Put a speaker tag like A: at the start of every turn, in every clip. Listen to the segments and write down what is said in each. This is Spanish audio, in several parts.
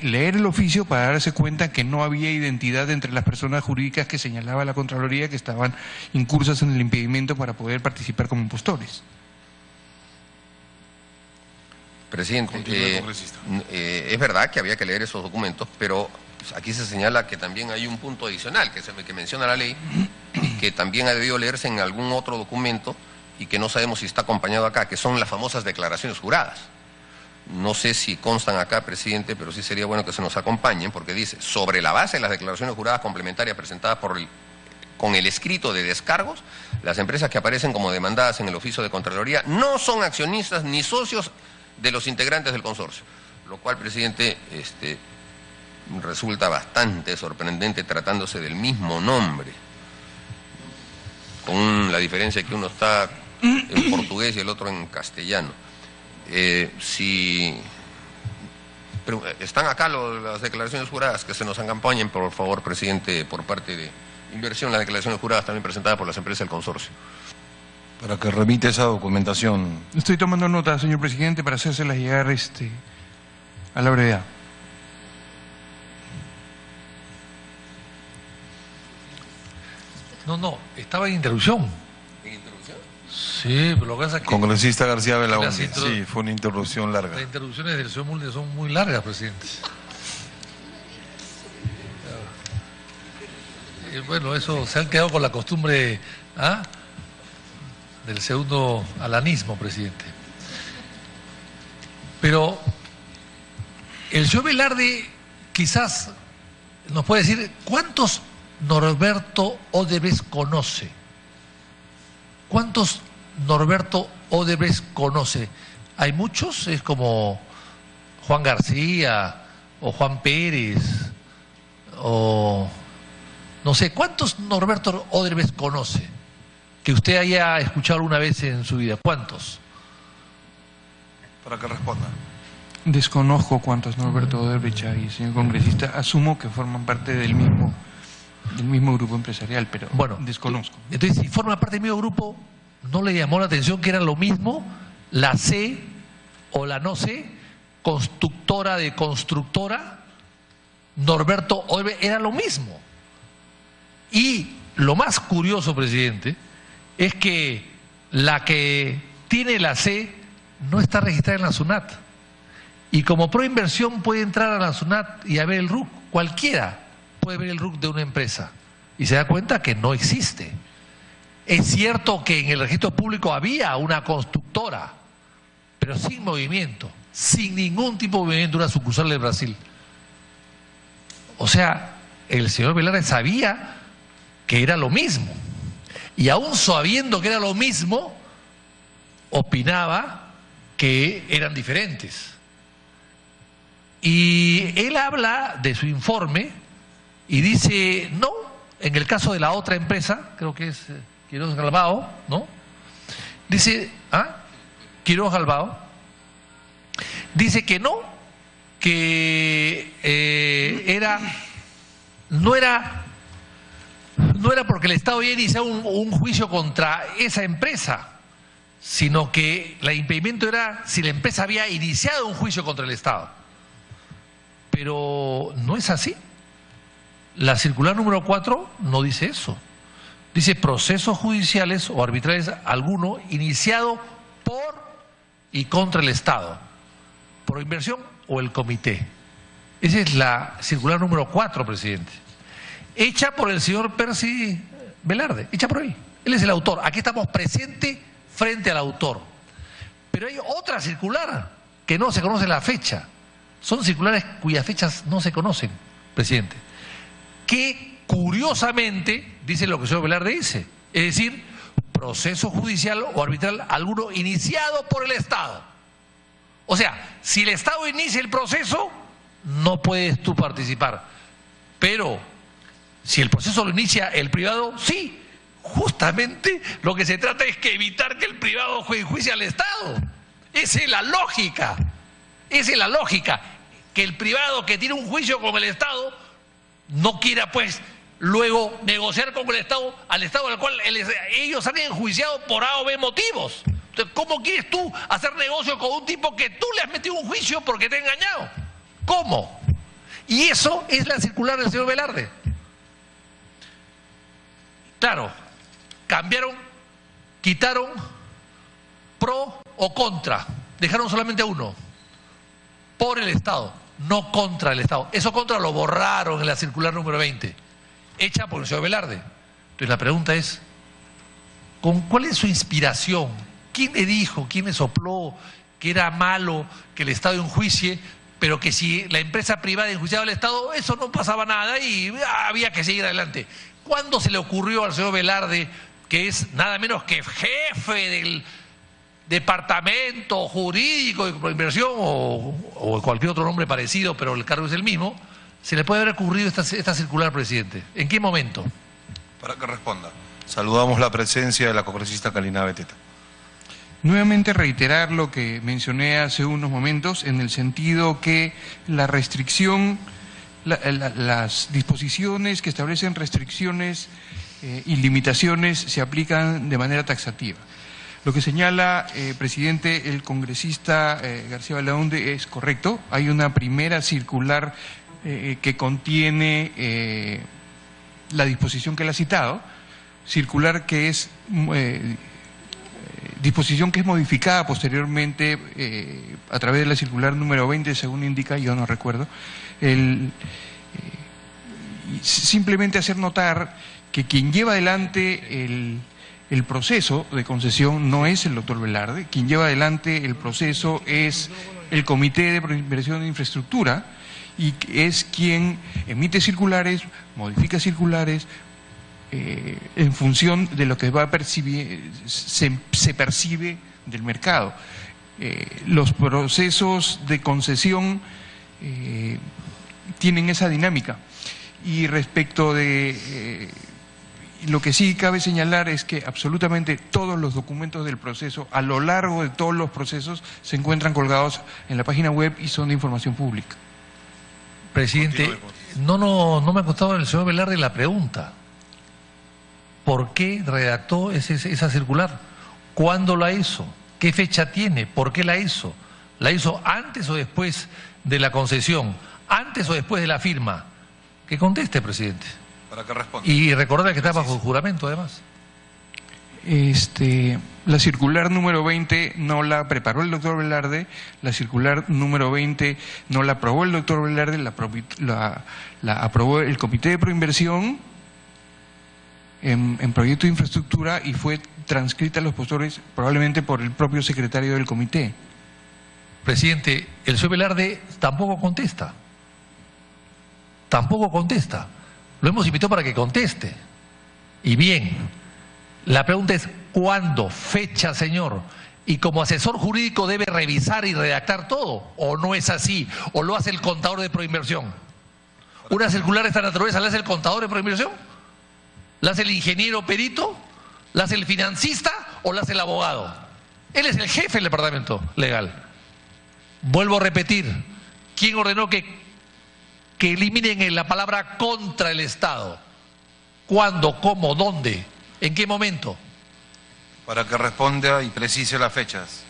A: leer el oficio para darse cuenta que no había identidad entre las personas jurídicas que señalaba la Contraloría que estaban incursas en el impedimento para poder participar como impostores.
B: Presidente, es verdad que había que leer esos documentos, pero aquí se señala que también hay un punto adicional que menciona la ley, y que también ha debido leerse en algún otro documento y que no sabemos si está acompañado acá, que son las famosas declaraciones juradas. No sé si constan acá, presidente, pero sí sería bueno que se nos acompañen, porque dice, sobre la base de las declaraciones juradas complementarias presentadas con el escrito de descargos, las empresas que aparecen como demandadas en el oficio de Contraloría no son accionistas ni socios de los integrantes del consorcio, lo cual, presidente, resulta bastante sorprendente tratándose del mismo nombre, con la diferencia que uno está en portugués y el otro en castellano. Pero están acá las declaraciones juradas, que se nos acompañen, por favor, presidente, por parte de Inversión, las declaraciones juradas también presentadas por las empresas del consorcio.
C: Para que remite esa documentación.
A: Estoy tomando nota, señor presidente, para hacérselas llegar a la brevedad.
D: No, estaba en interrupción.
B: ¿En interrupción?
D: Sí, pero lo que pasa es que...
C: Congresista García Belaúnde,
D: Las
C: sí, fue una interrupción larga.
D: Las interrupciones del señor Mulder son muy largas, presidente. Bueno, eso se han quedado con la costumbre del segundo alanismo, presidente. Pero el señor Velarde quizás nos puede decir cuántos Norberto Odebrecht conoce. ¿Cuántos Norberto Odebrecht conoce? ¿Hay muchos? Es como Juan García o Juan Pérez o... No sé, ¿cuántos Norberto Odebrecht conoce? Que usted haya escuchado alguna vez en su vida. ¿Cuántos?
C: Para que responda.
A: Desconozco cuántos Norberto Odebrecht hay, señor congresista. Asumo que forman parte del mismo grupo empresarial, pero
D: bueno,
A: desconozco.
D: Entonces, si forma parte del mismo grupo, ¿no le llamó la atención que era lo mismo la C o la no C, constructora de constructora? Norberto Odebrecht era lo mismo. Y lo más curioso, presidente, es que la que tiene la C no está registrada en la SUNAT. Y como Proinversión puede entrar a la SUNAT y a ver el RUC, cualquiera puede ver el RUC de una empresa y se da cuenta que no existe. Es cierto que en el registro público había una constructora, pero sin movimiento, sin ningún tipo de movimiento, una sucursal de Brasil. O sea, el señor Velarde sabía que era lo mismo, y aún sabiendo que era lo mismo, opinaba que eran diferentes. Y él habla de su informe y dice, no, en el caso de la otra empresa, creo que es Quiroz Galbao, ¿no? Dice, Quiroz Galbao, dice que no, que no era porque el Estado había iniciado un juicio contra esa empresa, sino que el impedimento era si la empresa había iniciado un juicio contra el Estado. Pero no es así. La circular número 4 no dice eso. Dice procesos judiciales o arbitrales alguno iniciado por y contra el Estado, Proinversión o el comité. Esa es la circular número 4, presidente. Hecha por el señor Percy Velarde, hecha por él. Él es el autor. Aquí estamos presentes frente al autor. Pero hay otra circular que no se conoce la fecha. Son circulares cuyas fechas no se conocen, presidente. Que curiosamente dice lo que el señor Velarde dice. Es decir, proceso judicial o arbitral alguno iniciado por el Estado. O sea, si el Estado inicia el proceso, no puedes tú participar. Pero si el proceso lo inicia el privado, sí. Justamente lo que se trata es que evitar que el privado enjuicie al Estado. Esa es la lógica. Esa es la lógica. Que el privado que tiene un juicio con el Estado no quiera pues luego negociar con el Estado, al Estado al cual ellos han enjuiciado por A o B motivos. Entonces, ¿cómo quieres tú hacer negocio con un tipo que tú le has metido un juicio porque te ha engañado? ¿Cómo? Y eso es la circular del señor Velarde. Claro, cambiaron, quitaron pro o contra, dejaron solamente uno, por el Estado, no contra el Estado. Eso contra lo borraron en la circular número 20, hecha por el señor Velarde. Entonces la pregunta es, ¿cuál es su inspiración? ¿Quién le dijo, quién le sopló que era malo que el Estado enjuicie, pero que si la empresa privada enjuiciaba al Estado, eso no pasaba nada y había que seguir adelante? ¿Cuándo se le ocurrió al señor Velarde, que es nada menos que jefe del departamento jurídico de Proinversión o cualquier otro nombre parecido, pero el cargo es el mismo, se le puede haber ocurrido esta circular, presidente? ¿En qué momento?
C: Para que responda. Saludamos la presencia de la congresista Kalina Beteta.
A: Nuevamente reiterar lo que mencioné hace unos momentos, en el sentido que la restricción, las disposiciones que establecen restricciones y limitaciones se aplican de manera taxativa. Lo que señala, presidente, el congresista García Belaunde es correcto. Hay una primera circular que contiene la disposición que él ha citado, circular que es disposición que es modificada posteriormente a través de la circular número 20, según indica, yo no recuerdo, simplemente hacer notar que quien lleva adelante el proceso de concesión no es el doctor Velarde, quien lleva adelante el proceso es el Comité de Proinversión de Infraestructura, y es quien emite circulares, modifica circulares, en función de lo que va a percibir, se percibe del mercado. Los procesos de concesión tienen esa dinámica. Y respecto de lo que sí cabe señalar es que absolutamente todos los documentos del proceso, a lo largo de todos los procesos, se encuentran colgados en la página web y son de información pública.
D: Presidente, no me ha costado el señor Velarde la pregunta. ¿Por qué redactó esa circular? ¿Cuándo la hizo? ¿Qué fecha tiene? ¿Por qué la hizo? ¿La hizo antes o después de la concesión? ¿Antes o después de la firma? Que conteste, presidente.
C: Para que responda.
D: Y recordar que está bajo juramento, además.
A: La circular número 20 no la preparó el doctor Velarde, la circular número 20 no la aprobó el doctor Velarde, la aprobó el Comité de Proinversión en proyecto de infraestructura y fue transcrita a los postores probablemente por el propio secretario del comité.
D: Presidente, el señor Velarde tampoco contesta. Tampoco contesta. Lo hemos invitado para que conteste. Y bien, la pregunta es ¿cuándo? Fecha, señor. Y como asesor jurídico debe revisar y redactar todo. ¿O no es así? ¿O lo hace el contador de Proinversión? ¿Una circular de esta naturaleza la hace el contador de Proinversión? ¿La hace el ingeniero perito? ¿La hace el financista o la hace el abogado? Él es el jefe del departamento legal. Vuelvo a repetir, ¿quién ordenó que eliminen la palabra contra el Estado? ¿Cuándo? ¿Cómo? ¿Dónde? ¿En qué momento?
C: Para que responda y precise las fechas.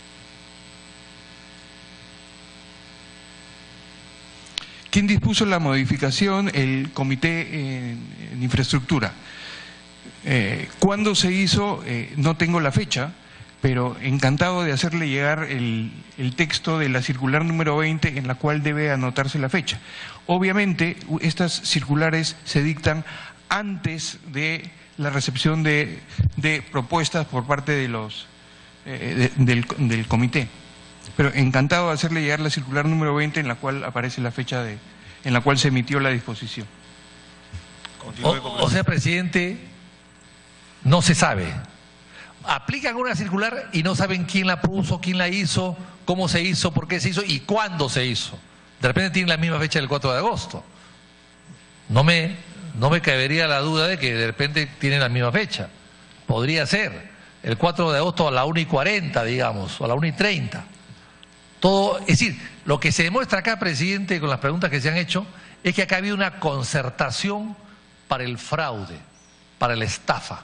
A: ¿Quién dispuso la modificación? El Comité en Infraestructura. ¿Cuándo se hizo? No tengo la fecha, pero encantado de hacerle llegar el texto de la circular número 20 en la cual debe anotarse la fecha. Obviamente, estas circulares se dictan antes de la recepción de propuestas por parte de del comité. Pero encantado de hacerle llegar la circular número 20 en la cual aparece la fecha en la cual se emitió la disposición.
D: O sea, presidente, no se sabe. Aplican una circular y no saben quién la puso, quién la hizo, cómo se hizo, por qué se hizo y cuándo se hizo. De repente tienen la misma fecha del 4 de agosto. No me cabería la duda de que de repente tienen la misma fecha. Podría ser el 4 de agosto a la 1:40, digamos, o a la 1:30. Todo, es decir, lo que se demuestra acá, presidente, con las preguntas que se han hecho, es que acá ha habido una concertación para el fraude, para la estafa,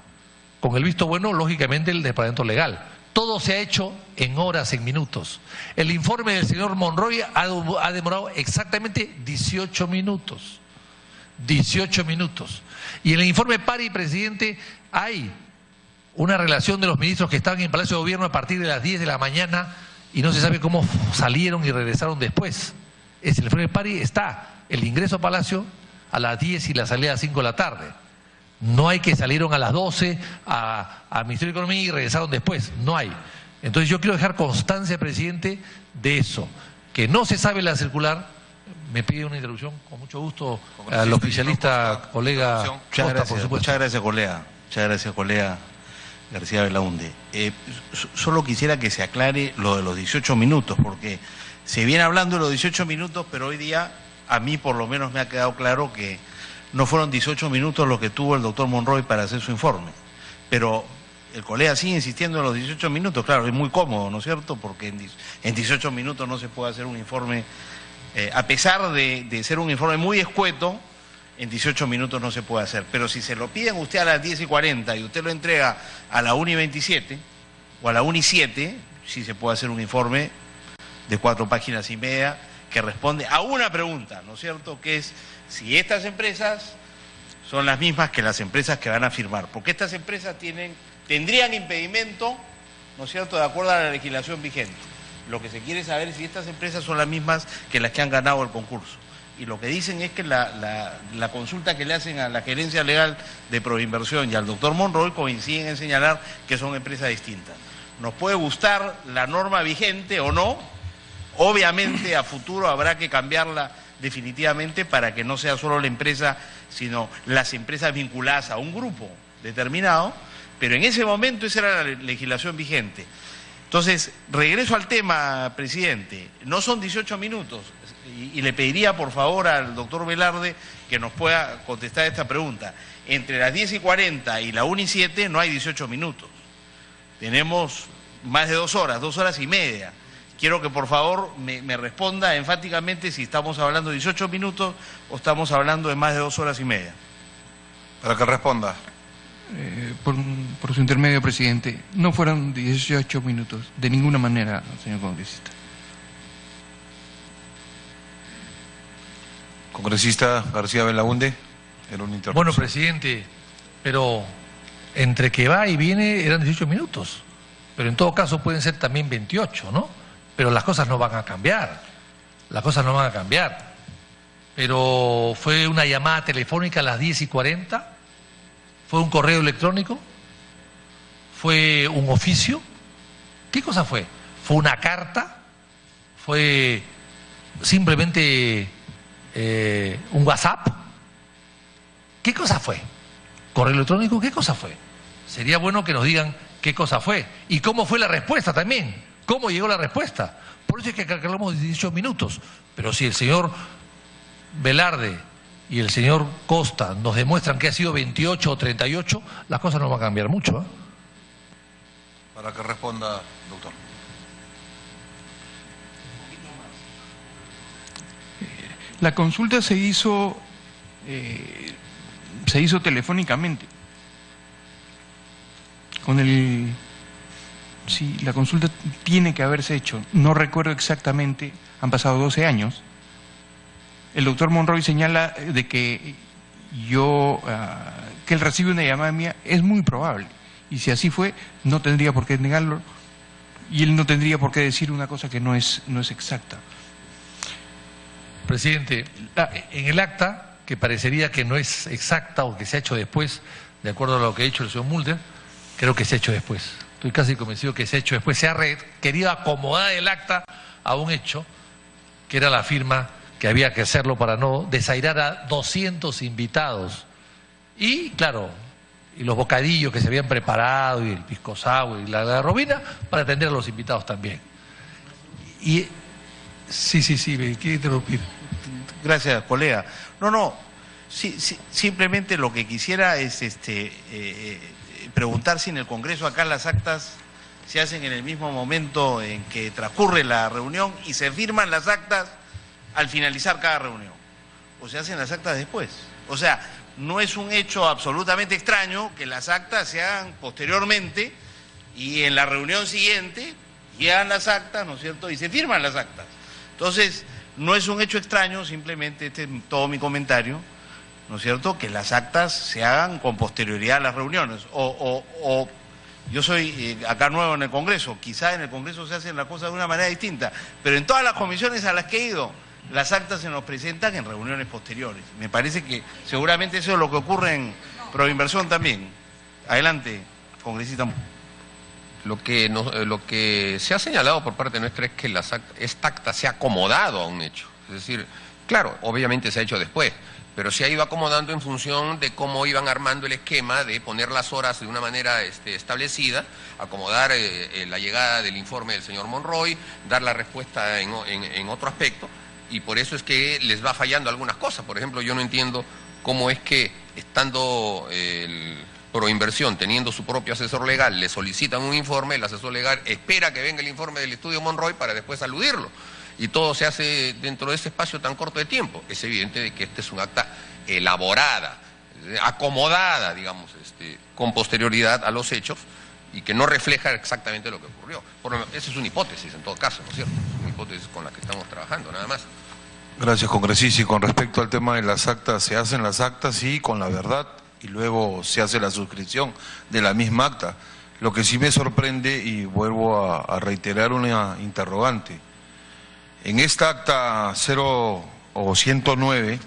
D: con el visto bueno, lógicamente, el departamento legal, Todo se ha hecho en horas, en minutos. El informe del señor Monroy ha demorado exactamente 18 minutos. 18 minutos. Y en el informe Pari, presidente, hay una relación de los ministros que estaban en Palacio de Gobierno a partir de las 10 de la mañana y no se sabe cómo salieron y regresaron después. En el informe Pari está el ingreso a Palacio a las 10 y la salida a las 5 de la tarde. No hay que salieron a las 12 al Ministerio de Economía y regresaron después. No hay. Entonces yo quiero dejar constancia, presidente, de eso. Que no se sabe la circular. Me pide una interrupción, con mucho gusto, al oficialista colega Costa, por supuesto.
C: Muchas gracias, colega. Muchas gracias, colega García Belaunde. Solo quisiera que se aclare lo de los 18 minutos, porque se viene hablando de los 18 minutos, pero hoy día a mí por lo menos me ha quedado claro que no fueron 18 minutos los que tuvo el doctor Monroy para hacer su informe. Pero el colega sigue insistiendo en los 18 minutos. Claro, es muy cómodo, ¿no es cierto? Porque en 18 minutos no se puede hacer un informe, a pesar de ser un informe muy escueto, en 18 minutos no se puede hacer. Pero si se lo piden usted a las 10:40 y usted lo entrega a la 1:27 o a la 1:07, sí se puede hacer un informe de 4 páginas y media que responde a una pregunta, ¿no es cierto?, que es si estas empresas son las mismas que las empresas que van a firmar, porque estas empresas tendrían impedimento, ¿no es cierto?, de acuerdo a la legislación vigente. Lo que se quiere saber es si estas empresas son las mismas que las que han ganado el concurso. Y lo que dicen es que la consulta que le hacen a la gerencia legal de Proinversión y al doctor Monroy coinciden en señalar que son empresas distintas. Nos puede gustar la norma vigente o no. Obviamente a futuro habrá que cambiarla definitivamente para que no sea solo la empresa, sino las empresas vinculadas a un grupo determinado, pero en ese momento esa era la legislación vigente. Entonces, regreso al tema, presidente, no son 18 minutos, y le pediría por favor al doctor Velarde que nos pueda contestar esta pregunta. Entre las 10:40 y la 1:07 no hay 18 minutos, tenemos más de 2 horas, 2 horas y media. Quiero que por favor me responda enfáticamente si estamos hablando de 18 minutos o estamos hablando de más de 2 horas y media. Para que responda.
A: Por su intermedio, presidente, no fueron 18 minutos, de ninguna manera, señor congresista.
C: Congresista García Belaunde, era una interrupción.
D: Bueno, presidente, pero entre que va y viene eran 18 minutos, pero en todo caso pueden ser también 28, ¿no? Pero las cosas no van a cambiar, las cosas no van a cambiar. Pero fue una llamada telefónica a las 10:40, fue un correo electrónico, fue un oficio. ¿Qué cosa fue? ¿Fue una carta? ¿Fue simplemente un WhatsApp? ¿Qué cosa fue? ¿Correo electrónico? ¿Qué cosa fue? Sería bueno que nos digan qué cosa fue y cómo fue la respuesta también. ¿Cómo llegó la respuesta? Por eso es que calculamos 18 minutos. Pero si el señor Velarde y el señor Costa nos demuestran que ha sido 28 o 38, las cosas no van a cambiar mucho, ¿eh?
C: Para que responda, doctor.
A: La consulta se hizo telefónicamente. Sí, la consulta tiene que haberse hecho. No recuerdo exactamente, han pasado 12 años. El doctor Monroy señala de que que él recibe una llamada mía, es muy probable. Y si así fue, no tendría por qué negarlo. Y él no tendría por qué decir una cosa que no es exacta.
D: Presidente, en el acta, que parecería que no es exacta o que se ha hecho después, de acuerdo a lo que ha dicho el señor Mulder, creo que se ha hecho después. Estoy casi convencido que se ha hecho después. Se ha querido acomodar el acta a un hecho, que era la firma, que había que hacerlo para no desairar a 200 invitados. Y, claro, y los bocadillos que se habían preparado, y el pisco sour y la robina, para atender a los invitados también. Y sí, me quiere interrumpir.
C: Gracias, colega. No, simplemente lo que quisiera es preguntar si en el Congreso acá las actas se hacen en el mismo momento en que transcurre la reunión y se firman las actas al finalizar cada reunión, o se hacen las actas después. O sea, no es un hecho absolutamente extraño que las actas se hagan posteriormente y en la reunión siguiente llegan las actas, ¿no es cierto?, y se firman las actas. Entonces, no es un hecho extraño, simplemente este es todo mi comentario, ¿no es cierto?, que las actas se hagan con posterioridad a las reuniones. O yo soy acá nuevo en el Congreso, quizá en el Congreso se hacen las cosas de una manera distinta, pero en todas las comisiones a las que he ido, las actas se nos presentan en reuniones posteriores. Me parece que seguramente eso es lo que ocurre en Proinversión también. Adelante, congresista.
B: Lo que se ha señalado por parte nuestra es que esta acta se ha acomodado a un hecho. Es decir, claro, obviamente se ha hecho después, pero se ha ido acomodando en función de cómo iban armando el esquema de poner las horas de una manera establecida, acomodar la llegada del informe del señor Monroy, dar la respuesta en otro aspecto, y por eso es que les va fallando algunas cosas. Por ejemplo, yo no entiendo cómo es que, estando Proinversión teniendo su propio asesor legal, le solicitan un informe, el asesor legal espera que venga el informe del estudio Monroy para después aludirlo. Y todo se hace dentro de ese espacio tan corto de tiempo. Es evidente de que este es un acta elaborada, acomodada, digamos, con posterioridad a los hechos, y que no refleja exactamente lo que ocurrió. Esa es una hipótesis en todo caso, ¿no es cierto? Es una hipótesis con la que estamos trabajando, nada más.
E: Gracias, congresista. Y con respecto al tema de las actas, se hacen las actas, sí, con la verdad, y luego se hace la suscripción de la misma acta. Lo que sí me sorprende, y vuelvo a reiterar una interrogante, en esta acta 109,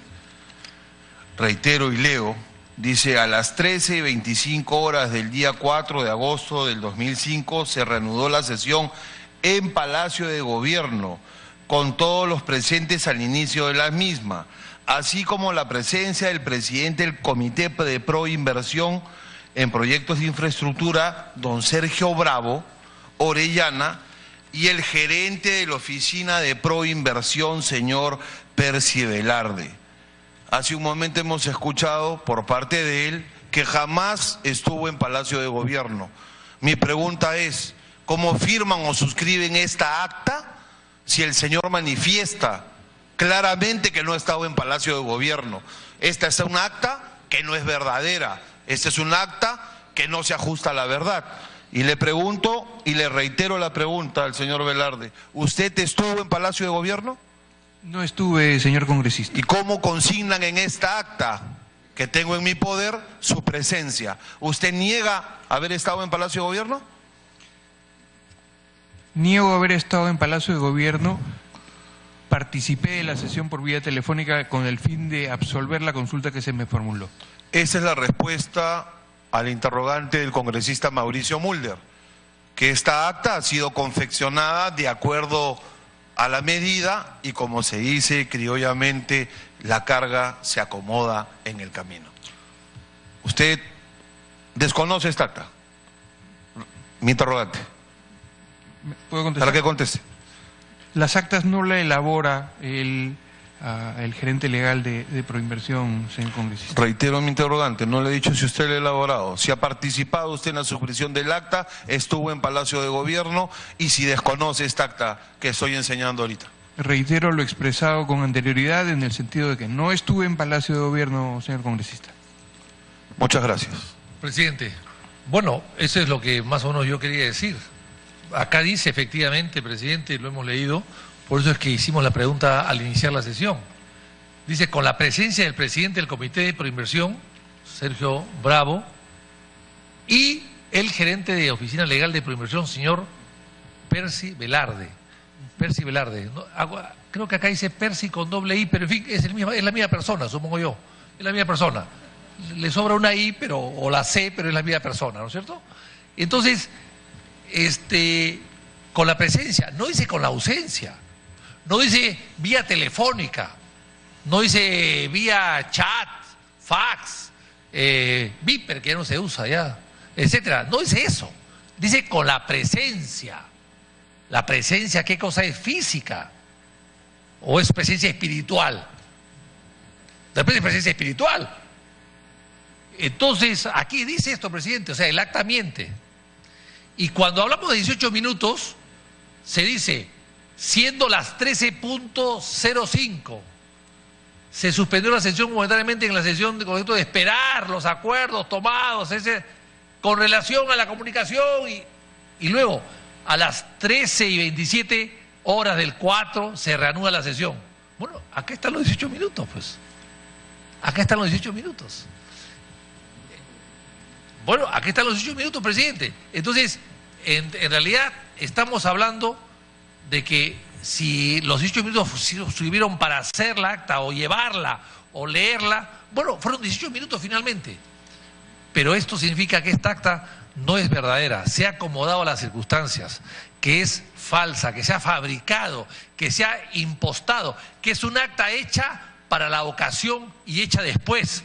E: reitero y leo, dice: a las 13:25 horas del día 4 de agosto del 2005 se reanudó la sesión en Palacio de Gobierno, con todos los presentes al inicio de la misma, así como la presencia del presidente del Comité de Proinversión en Proyectos de Infraestructura, don Sergio Bravo Orellana, y el gerente de la Oficina de Proinversión, señor Percy Velarde. Hace un momento hemos escuchado por parte de él que jamás estuvo en Palacio de Gobierno. Mi pregunta es, ¿cómo firman o suscriben esta acta si el señor manifiesta claramente que no ha estado en Palacio de Gobierno? Esta es una acta que no es verdadera, esta es un acta que no se ajusta a la verdad. Y le pregunto y le reitero la pregunta al señor Velarde: ¿usted estuvo en Palacio de Gobierno?
A: No estuve, señor congresista.
E: ¿Y cómo consignan en esta acta que tengo en mi poder su presencia? ¿Usted niega haber estado en Palacio de Gobierno?
A: Niego haber estado en Palacio de Gobierno. Participé de la sesión por vía telefónica con el fin de absolver la consulta que se me formuló.
E: Esa es la respuesta al interrogante del congresista Mauricio Mulder, que esta acta ha sido confeccionada de acuerdo a la medida y, como se dice criollamente, la carga se acomoda en el camino. ¿Usted desconoce esta acta? Mi interrogante.
A: ¿Puedo contestar?
E: ¿Para qué conteste?
A: Las actas no la elabora el gerente legal de Proinversión, señor congresista.
E: Reitero mi interrogante, no le he dicho si usted lo ha elaborado, si ha participado usted en la suscripción del acta, estuvo en Palacio de Gobierno, y si desconoce esta acta que estoy enseñando ahorita.
A: Reitero lo expresado con anterioridad, en el sentido de que no estuve en Palacio de Gobierno, señor congresista.
E: Muchas gracias.
D: Presidente, bueno, eso es lo que más o menos yo quería decir. Acá dice efectivamente, presidente, lo hemos leído, por eso es que hicimos la pregunta al iniciar la sesión. Dice: con la presencia del presidente del Comité de Proinversión, Sergio Bravo, y el gerente de Oficina Legal de Proinversión, señor Percy Velarde. Percy Velarde. Creo que acá dice Percy con doble I, pero en fin, es la misma persona, supongo yo. Es la misma persona. Le sobra una I, o la C, pero es la misma persona, ¿no es cierto? Entonces, con la presencia, no dice con la ausencia, no dice vía telefónica, no dice vía chat, fax, Viper, que ya no se usa ya, etcétera. No dice eso, dice con la presencia. La presencia, ¿qué cosa es? ¿Física o es presencia espiritual? Depende de presencia espiritual. Entonces, aquí dice esto, presidente, o sea, el acta miente. Y cuando hablamos de 18 minutos, se dice, siendo las 13:05, se suspendió la sesión momentáneamente en la sesión de concepto de esperar los acuerdos tomados con relación a la comunicación. Y Y luego, a las 13:27 del 4, se reanuda la sesión. Bueno, acá están los 18 minutos, pues. Acá están los 18 minutos. Bueno, aquí están los 18 minutos, presidente. Entonces, en realidad, estamos hablando de que si los 18 minutos sirvieron para hacer la acta o llevarla o leerla, bueno, fueron 18 minutos finalmente. Pero esto significa que esta acta no es verdadera, se ha acomodado a las circunstancias, que es falsa, que se ha fabricado, que se ha impostado, que es un acta hecha para la ocasión y hecha después.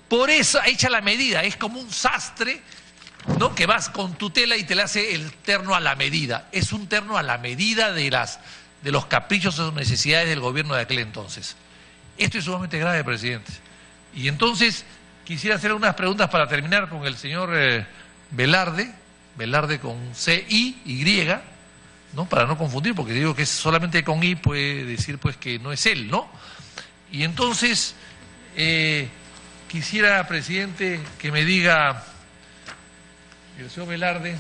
D: Por eso, hecha la medida, es como un sastre, ¿no? Que vas con tu tela y te le hace el terno a la medida. Es un terno a la medida de los caprichos o necesidades del gobierno de aquel entonces. Esto es sumamente grave, presidente. Y entonces quisiera hacer unas preguntas para terminar con el señor Velarde con C-I-Y, ¿no? Para no confundir, porque digo que es solamente con I puede decir pues que no es él, ¿no? Y entonces quisiera, presidente, que me diga el señor Velarde.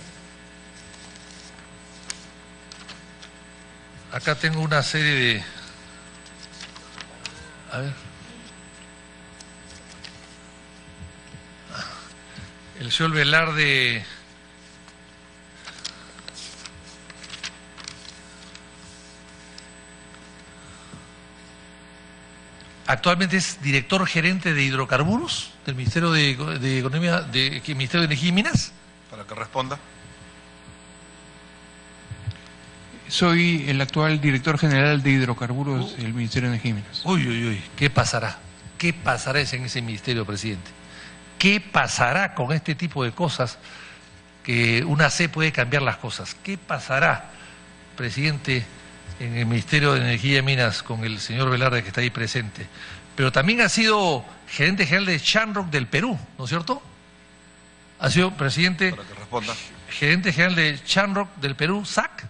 D: Acá tengo una serie de... A ver. El señor Velarde... Actualmente es director gerente de hidrocarburos del Ministerio de Economía, Ministerio de Energía y Minas.
E: Para que responda.
A: Soy el actual director general de hidrocarburos del Ministerio de Energía y Minas.
D: Uy, ¿qué pasará? ¿Qué pasará en ese ministerio, presidente? ¿Qué pasará con este tipo de cosas que una C puede cambiar las cosas? ¿Qué pasará, presidente, en el Ministerio de Energía y Minas con el señor Velarde que está ahí presente? Pero también ha sido gerente general de Shamrock del Perú, ¿no es cierto? Ha sido presidente,
E: para que responda,
D: gerente general de Shamrock del Perú, SAC.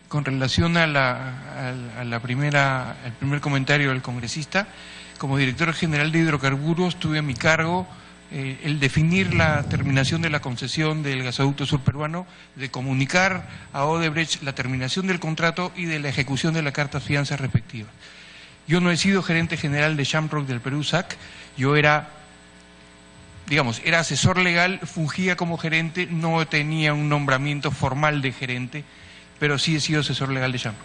A: Con relación al primer comentario del congresista, como director general de hidrocarburos tuve a mi cargo el definir la terminación de la concesión del gasoducto surperuano, de comunicar a Odebrecht la terminación del contrato y de la ejecución de la carta fianza respectiva. Yo no he sido gerente general de Shamrock del Perú, SAC, yo era asesor legal, fungía como gerente, no tenía un nombramiento formal de gerente, pero sí he sido asesor legal de Shamrock.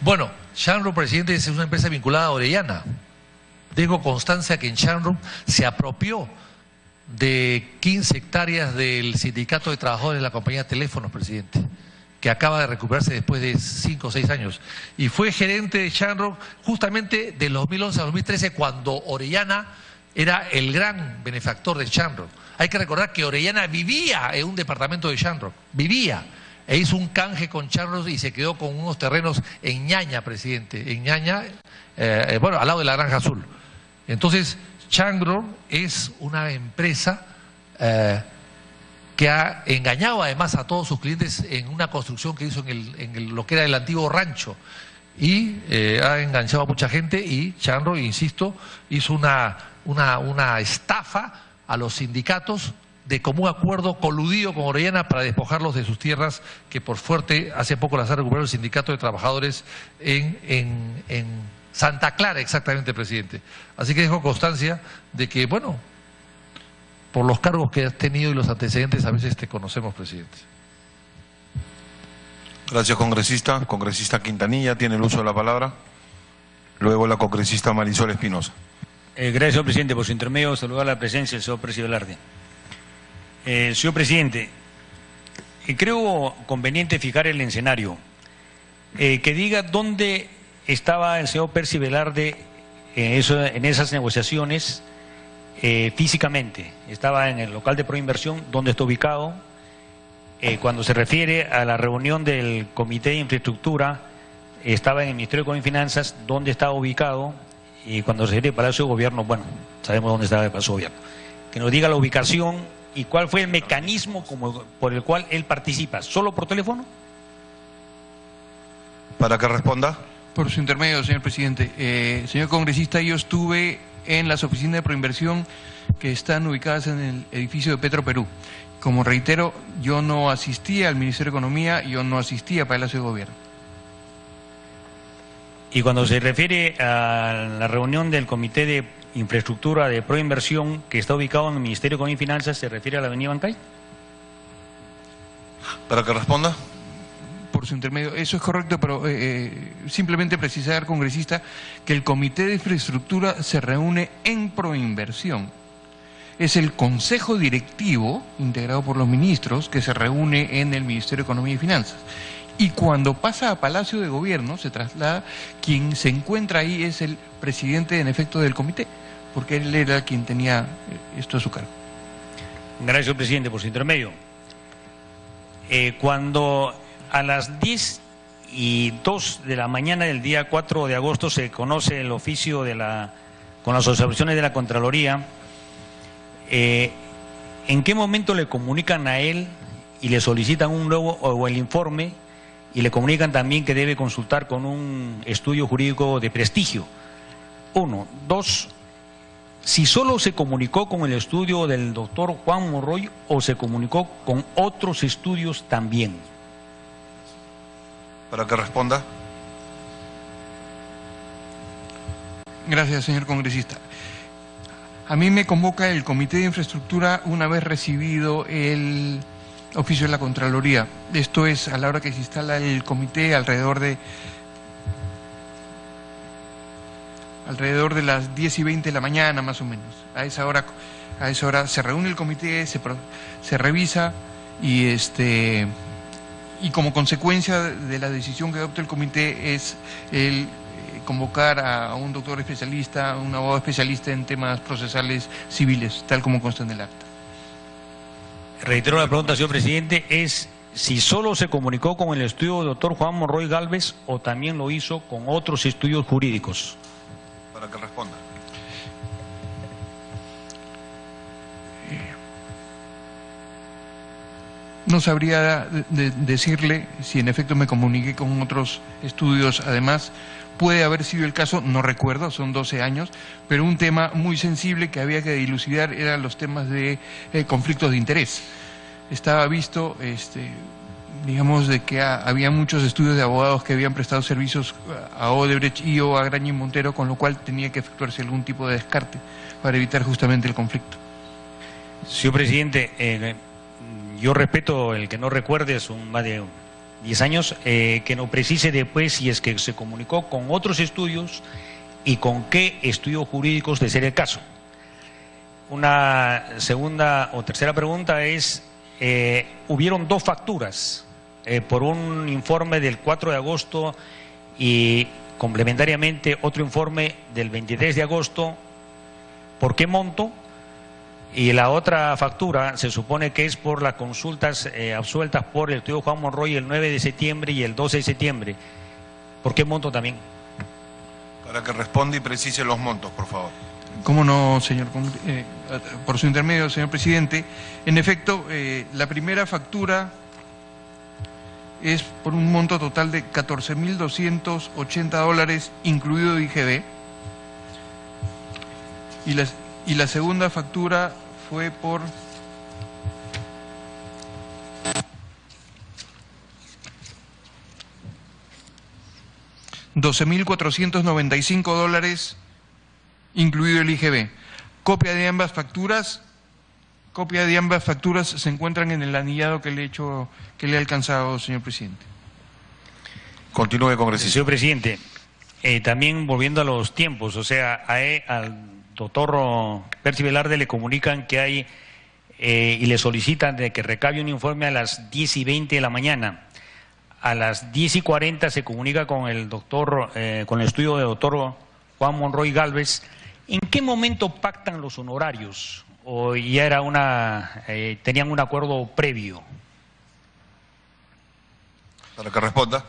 D: Bueno, Shamrock, presidente, es una empresa vinculada a Orellana. Tengo constancia que en Shamrock se apropió de 15 hectáreas del sindicato de trabajadores de la compañía de teléfonos, presidente, que acaba de recuperarse después de 5 o 6 años. Y fue gerente de Shamrock justamente del 2011 a 2013, cuando Orellana era el gran benefactor de Shamrock. Hay que recordar que Orellana vivía en un departamento de Shamrock, vivía, e hizo un canje con Shamrock y se quedó con unos terrenos en Ñaña, presidente, en Ñaña, al lado de la Granja Azul. Entonces, Shamrock es una empresa que ha engañado además a todos sus clientes en una construcción que hizo en lo que era el antiguo rancho, y ha enganchado a mucha gente, y Shamrock, insisto, hizo una estafa a los sindicatos de común acuerdo, coludido con Orellana para despojarlos de sus tierras, que por suerte hace poco las ha recuperado el sindicato de trabajadores en Santa Clara, exactamente, presidente. Así que dejo constancia de que, bueno, por los cargos que has tenido y los antecedentes a veces te conocemos, presidente.
E: Gracias, congresista. Congresista Quintanilla tiene el uso de la palabra. Luego la congresista Marisol Espinosa.
F: Gracias, señor presidente. Por su intermedio, saludar la presencia del señor presidente Velarde. Señor presidente, creo conveniente fijar el escenario, que diga dónde estaba el señor Percy Velarde en esas negociaciones físicamente. Estaba en el local de Proinversión, donde está ubicado. Cuando se refiere a la reunión del Comité de Infraestructura, estaba en el Ministerio de Economía y Finanzas, donde estaba ubicado. Y cuando se refiere al Palacio de Gobierno, bueno, sabemos dónde estaba el Palacio de Gobierno. Que nos diga la ubicación y cuál fue el mecanismo por el cual él participa. ¿Solo por teléfono?
E: Para que responda.
A: Por su intermedio, señor presidente. Señor congresista, yo estuve en las oficinas de Proinversión que están ubicadas en el edificio de Petro Perú. Como reitero, yo no asistía al Ministerio de Economía, yo no asistía a Palacio de Gobierno.
F: Y cuando se refiere a la reunión del Comité de Infraestructura de Proinversión, que está ubicado en el Ministerio de Economía y Finanzas, ¿se refiere a la Avenida Bancay?
E: Para que responda.
A: Por su intermedio, eso es correcto, pero simplemente precisar, congresista, que el Comité de Infraestructura se reúne en Proinversión. Es el Consejo Directivo, integrado por los ministros, que se reúne en el Ministerio de Economía y Finanzas. Y cuando pasa a Palacio de Gobierno, se traslada, quien se encuentra ahí es el presidente, en efecto, del comité, porque él era quien tenía esto a su cargo.
F: Gracias, señor presidente, por su intermedio. Cuando a las 10:02 de la mañana del día 4 de agosto se conoce el oficio con las observaciones de la Contraloría, ¿en qué momento le comunican a él y le solicitan un nuevo o el informe y le comunican también que debe consultar con un estudio jurídico de prestigio? 1. 2. Si solo se comunicó con el estudio del doctor Juan Monroy o se comunicó con otros estudios también.
E: Para que responda.
A: Gracias, señor congresista. A mí me convoca el Comité de Infraestructura una vez recibido el oficio de la Contraloría. Esto es a la hora que se instala el comité, alrededor de las 10:20 de la mañana, más o menos. A esa hora se reúne el comité, se revisa y como consecuencia de la decisión que adopta el comité es el convocar a un doctor especialista, un abogado especialista en temas procesales civiles, tal como consta en el acta.
F: Reitero la pregunta, señor presidente, es si solo se comunicó con el estudio del doctor Juan Monroy Galvez o también lo hizo con otros estudios jurídicos.
E: Para que responda.
A: No sabría decirle si en efecto me comuniqué con otros estudios. Además, puede haber sido el caso, no recuerdo, son 12 años, pero un tema muy sensible que había que dilucidar eran los temas de conflictos de interés. Estaba visto, digamos, de que había muchos estudios de abogados que habían prestado servicios a Odebrecht y o a Graña y Montero, con lo cual tenía que efectuarse algún tipo de descarte para evitar justamente el conflicto.
F: Señor presidente, yo respeto el que no recuerde, son más de 10 años, que nos precise después si es que se comunicó con otros estudios y con qué estudios jurídicos de ser el caso. Una segunda o tercera pregunta es, hubieron dos facturas por un informe del 4 de agosto y complementariamente otro informe del 23 de agosto. ¿Por qué monto? Y la otra factura se supone que es por las consultas absueltas por el estudio Juan Monroy el 9 de septiembre y el 12 de septiembre. ¿Por qué monto también?
E: Para que responda y precise los montos, por favor.
A: ¿Cómo no, señor? Por su intermedio, señor presidente. En efecto, la primera factura es por un monto total de $14.280, incluido IGB. Y la segunda factura fue por $12.495, incluido el IGB. Copia de ambas facturas se encuentran en el anillado que le he alcanzado, señor presidente.
E: Continúe, congresista.
F: Señor presidente, también volviendo a los tiempos, o sea, al doctor Percy Velarde le comunican que hay y le solicitan de que recabe un informe a las 10:20 de la mañana. A las 10:40 se comunica con el doctor, con el estudio del doctor Juan Monroy Galvez. ¿En qué momento pactan los honorarios? ¿O ya era tenían un acuerdo previo?
E: Para que responda.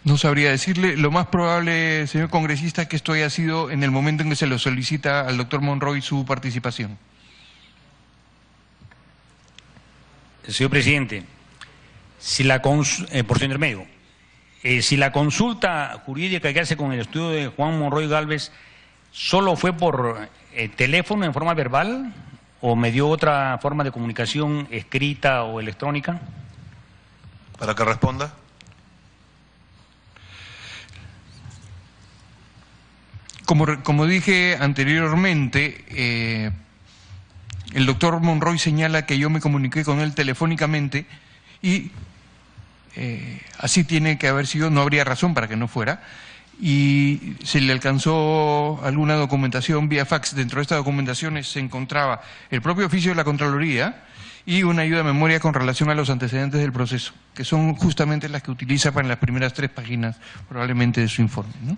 A: No sabría decirle. Lo más probable, señor congresista, es que esto haya sido en el momento en que se lo solicita al doctor Monroy su participación.
F: Señor presidente, por su intermedio, si la consulta jurídica que hace con el estudio de Juan Monroy Galvez solo fue por teléfono en forma verbal o me dio otra forma de comunicación escrita o electrónica?
E: Para que responda.
A: Como dije anteriormente, el doctor Monroy señala que yo me comuniqué con él telefónicamente y así tiene que haber sido, no habría razón para que no fuera, y se le alcanzó alguna documentación vía fax. Dentro de estas documentaciones se encontraba el propio oficio de la Contraloría y una ayuda de memoria con relación a los antecedentes del proceso, que son justamente las que utiliza para las primeras 3 páginas probablemente de su informe, ¿no?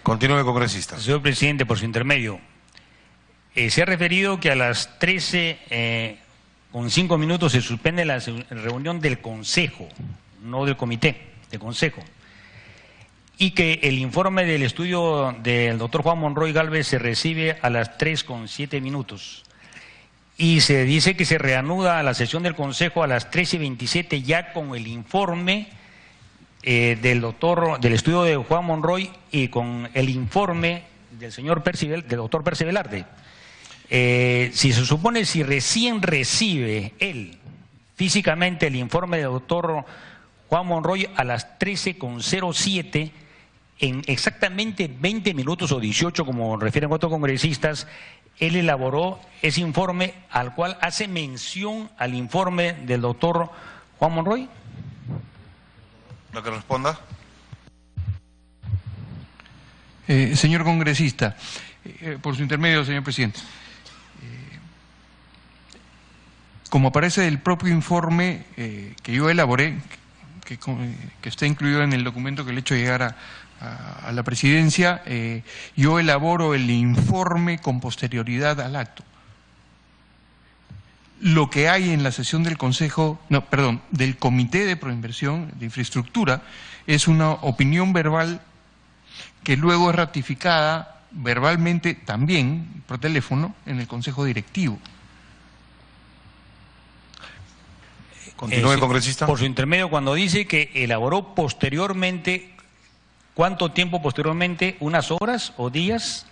E: Continúe, congresista.
F: Señor presidente, por su intermedio, se ha referido que a las 13:05 se suspende la reunión del Consejo, no del Comité, del Consejo, y que el informe del estudio del doctor Juan Monroy Gálvez se recibe a las 3:07. Y se dice que se reanuda la sesión del Consejo a las 13:27 ya con el informe del estudio de Juan Monroy y con el informe del del doctor Percy Velarde. Si se supone, si recién recibe él físicamente el informe del doctor Juan Monroy a las 13:07, en exactamente 20 minutos o 18, como refieren otros congresistas, él elaboró ese informe al cual hace mención al informe del doctor Juan Monroy.
E: Para que responda.
A: Señor congresista, por su intermedio, señor presidente, como aparece el propio informe que yo elaboré, que está incluido en el documento que le he hecho llegar a la presidencia, yo elaboro el informe con posterioridad al acto. Lo que hay en la sesión del del Comité de Proinversión de Infraestructura es una opinión verbal que luego es ratificada verbalmente también por teléfono en el Consejo Directivo.
E: Continúe, congresista.
F: Por su intermedio, cuando dice que elaboró posteriormente, ¿cuánto tiempo posteriormente? ¿Unas horas o días?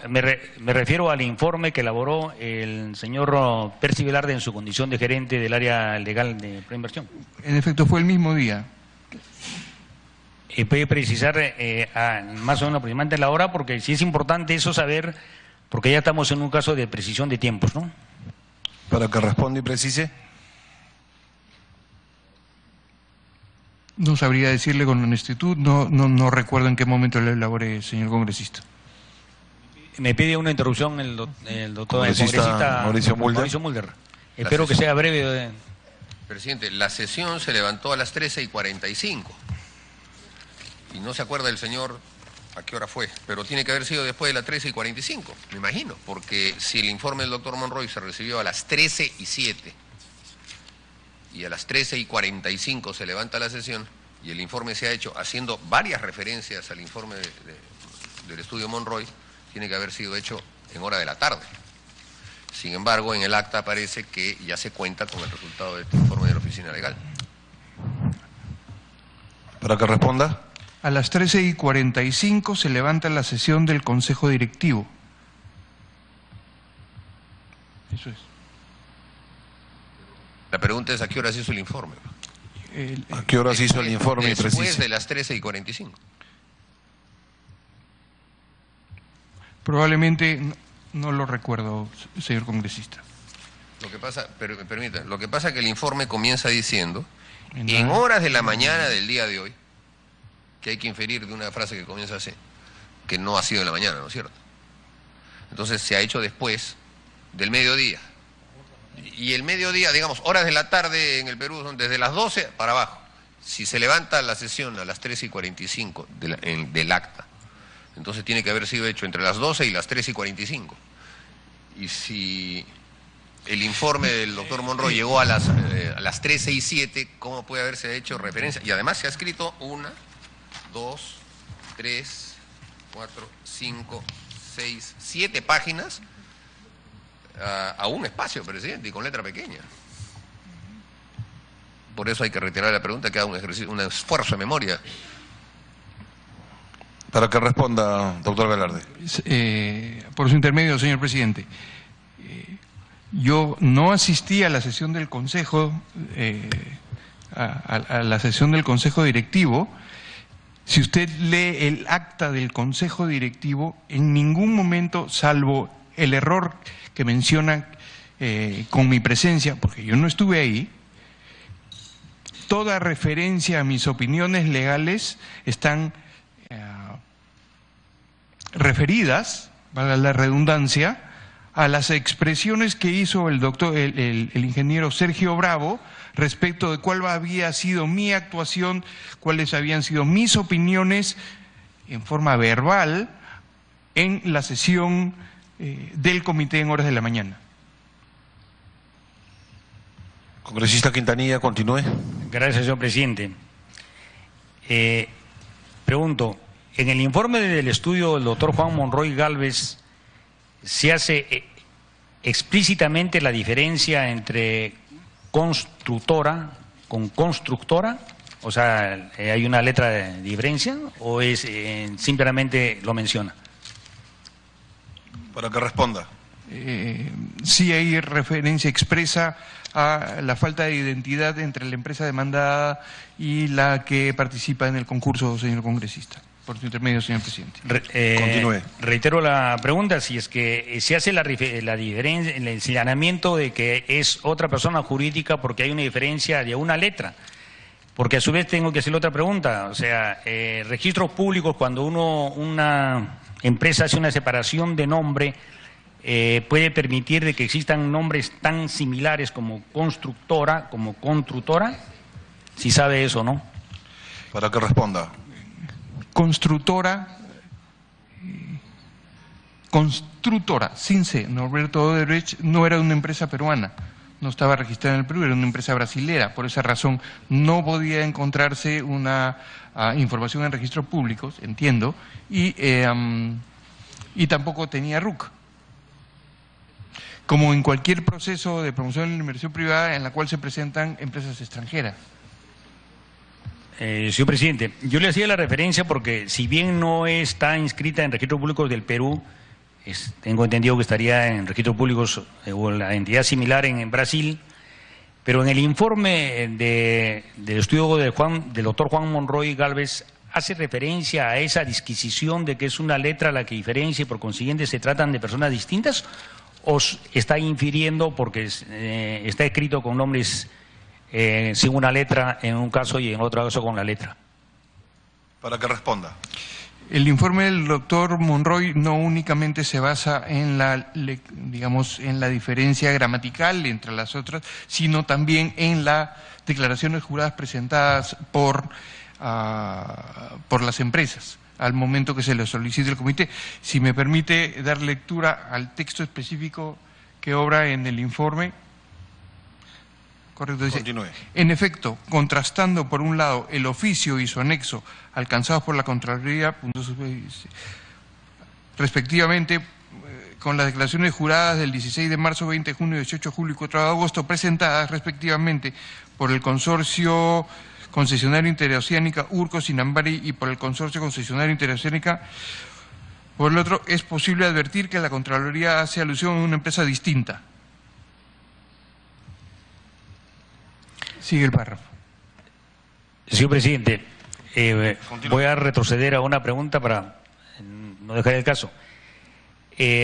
F: Me refiero al informe que elaboró el señor Percy Velarde en su condición de gerente del área legal de Proinversión.
A: En efecto, fue el mismo día.
F: ¿Puede precisar más o menos aproximadamente la hora? Porque sí es importante eso saber, porque ya estamos en un caso de precisión de tiempos, ¿no?
E: Para que responda y precise.
A: No sabría decirle con honestitud, no recuerdo en qué momento lo elaboré, señor congresista.
F: Me pide una interrupción el
E: congresista Mauricio
F: Mulder. Espero que sea breve.
B: Presidente, la sesión se levantó a las 13:45 y no se acuerda el señor a qué hora fue, pero tiene que haber sido después de las 13:45, me imagino, porque si el informe del doctor Monroy se recibió a las 13:07 y a las 13:45 se levanta la sesión y el informe se ha hecho haciendo varias referencias al informe del estudio Monroy, tiene que haber sido hecho en hora de la tarde. Sin embargo, en el acta aparece que ya se cuenta con el resultado de este informe de la Oficina Legal.
E: Para que responda.
A: A las 13:45 se levanta la sesión del Consejo Directivo. Eso es.
B: La pregunta es: ¿a qué hora se hizo el informe?
E: ¿A qué hora se hizo el informe?
B: Después de las 13:45.
A: Probablemente no lo recuerdo, señor congresista.
B: Lo que pasa, permítame, lo que pasa es que el informe comienza diciendo, en horas de la mañana del día de hoy, que hay que inferir de una frase que comienza así, que no ha sido en la mañana, ¿no es cierto? Entonces se ha hecho después del mediodía. Y el mediodía, digamos, horas de la tarde en el Perú son desde las 12 para abajo. Si se levanta la sesión a las 13:45 del acta, entonces tiene que haber sido hecho entre las 12 y las 13:45. Y si el informe del doctor Monroy llegó a las 13:07, ¿cómo puede haberse hecho referencia? Y además se ha escrito 1, 2, 3, 4, 5, 6, 7 páginas a un espacio, presidente, y con letra pequeña. Por eso hay que retirar la pregunta, que haga un esfuerzo de memoria.
E: Para que responda, doctor Velarde.
A: Por su intermedio, señor presidente. Yo no asistí a la sesión del Consejo, a la sesión del Consejo Directivo. Si usted lee el acta del Consejo Directivo, en ningún momento, salvo el error que menciona con mi presencia, porque yo no estuve ahí, toda referencia a mis opiniones legales están referidas, valga la redundancia, a las expresiones que hizo el ingeniero Sergio Bravo respecto de cuál había sido mi actuación, cuáles habían sido mis opiniones en forma verbal en la sesión del comité en horas de la mañana.
E: Congresista Quintanilla, continúe.
F: Gracias, señor presidente. Pregunto, en el informe del estudio del doctor Juan Monroy Gálvez, ¿se hace explícitamente la diferencia entre constructora con constructora? O sea, ¿hay una letra de diferencia o es simplemente lo menciona?
E: Para que responda.
A: Sí hay referencia expresa a la falta de identidad entre la empresa demandada y la que participa en el concurso, señor congresista. Por su intermedio, señor presidente.
E: Continúe.
F: Reitero la pregunta, si es que se hace la diferencia, el señalamiento de que es otra persona jurídica porque hay una diferencia de una letra. Porque a su vez tengo que hacerle otra pregunta, o sea, registros públicos, cuando una empresa hace una separación de nombre, puede permitir de que existan nombres tan similares como constructora, como constructora, si sabe eso o no.
E: Para que responda.
A: Constructora, sin C, Norberto Odebrecht no era una empresa peruana, no estaba registrada en el Perú, era una empresa brasilera, por esa razón no podía encontrarse una información en registros públicos, entiendo, y tampoco tenía RUC. Como en cualquier proceso de promoción de la inversión privada en la cual se presentan empresas extranjeras.
F: Señor presidente, yo le hacía la referencia porque si bien no está inscrita en registros públicos del Perú, tengo entendido que estaría en registros públicos o la entidad similar en Brasil, pero en el informe del estudio del doctor Juan Monroy Gálvez hace referencia a esa disquisición de que es una letra la que diferencia y por consiguiente se tratan de personas distintas, o está infiriendo porque está escrito con nombres sin una letra en un caso y en otro caso con la letra.
E: Para que responda.
A: El informe del doctor Monroy no únicamente se basa en en la diferencia gramatical entre las otras, sino también en las declaraciones juradas presentadas por las empresas al momento que se le solicite el comité. Si me permite dar lectura al texto específico que obra en el informe. Correcto, dice,
E: continúe.
A: En efecto, contrastando por un lado el oficio y su anexo alcanzados por la Contraloría, respectivamente, con las declaraciones juradas del 16 de marzo, 20 de junio, 18 de julio y 4 de agosto, presentadas respectivamente por el Consorcio Concesionario Interoceánica Urco Sinambari y por el Consorcio Concesionario Interoceánica, por el otro, es posible advertir que la Contraloría hace alusión a una empresa distinta. Sigue el párrafo.
F: Señor presidente, voy a retroceder a una pregunta para no dejar el caso.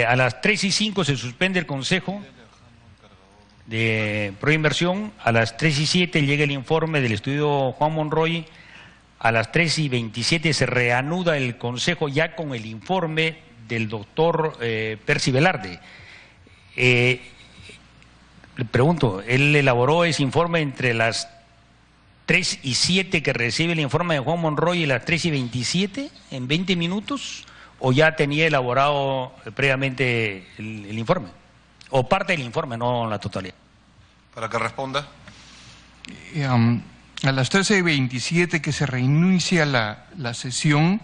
F: A las 3:05 se suspende el Consejo de Proinversión, a las 3:07 llega el informe del estudio Juan Monroy, a las 3:27 se reanuda el Consejo ya con el informe del doctor Percy Velarde. Le pregunto, ¿él elaboró ese informe entre las 3:07 que recibe el informe de Juan Monroy y las 3:27 en 20 minutos? ¿O ya tenía elaborado previamente el informe? ¿O parte del informe, no la totalidad?
E: Para que responda.
A: A las 13:27 que se reinicia la sesión,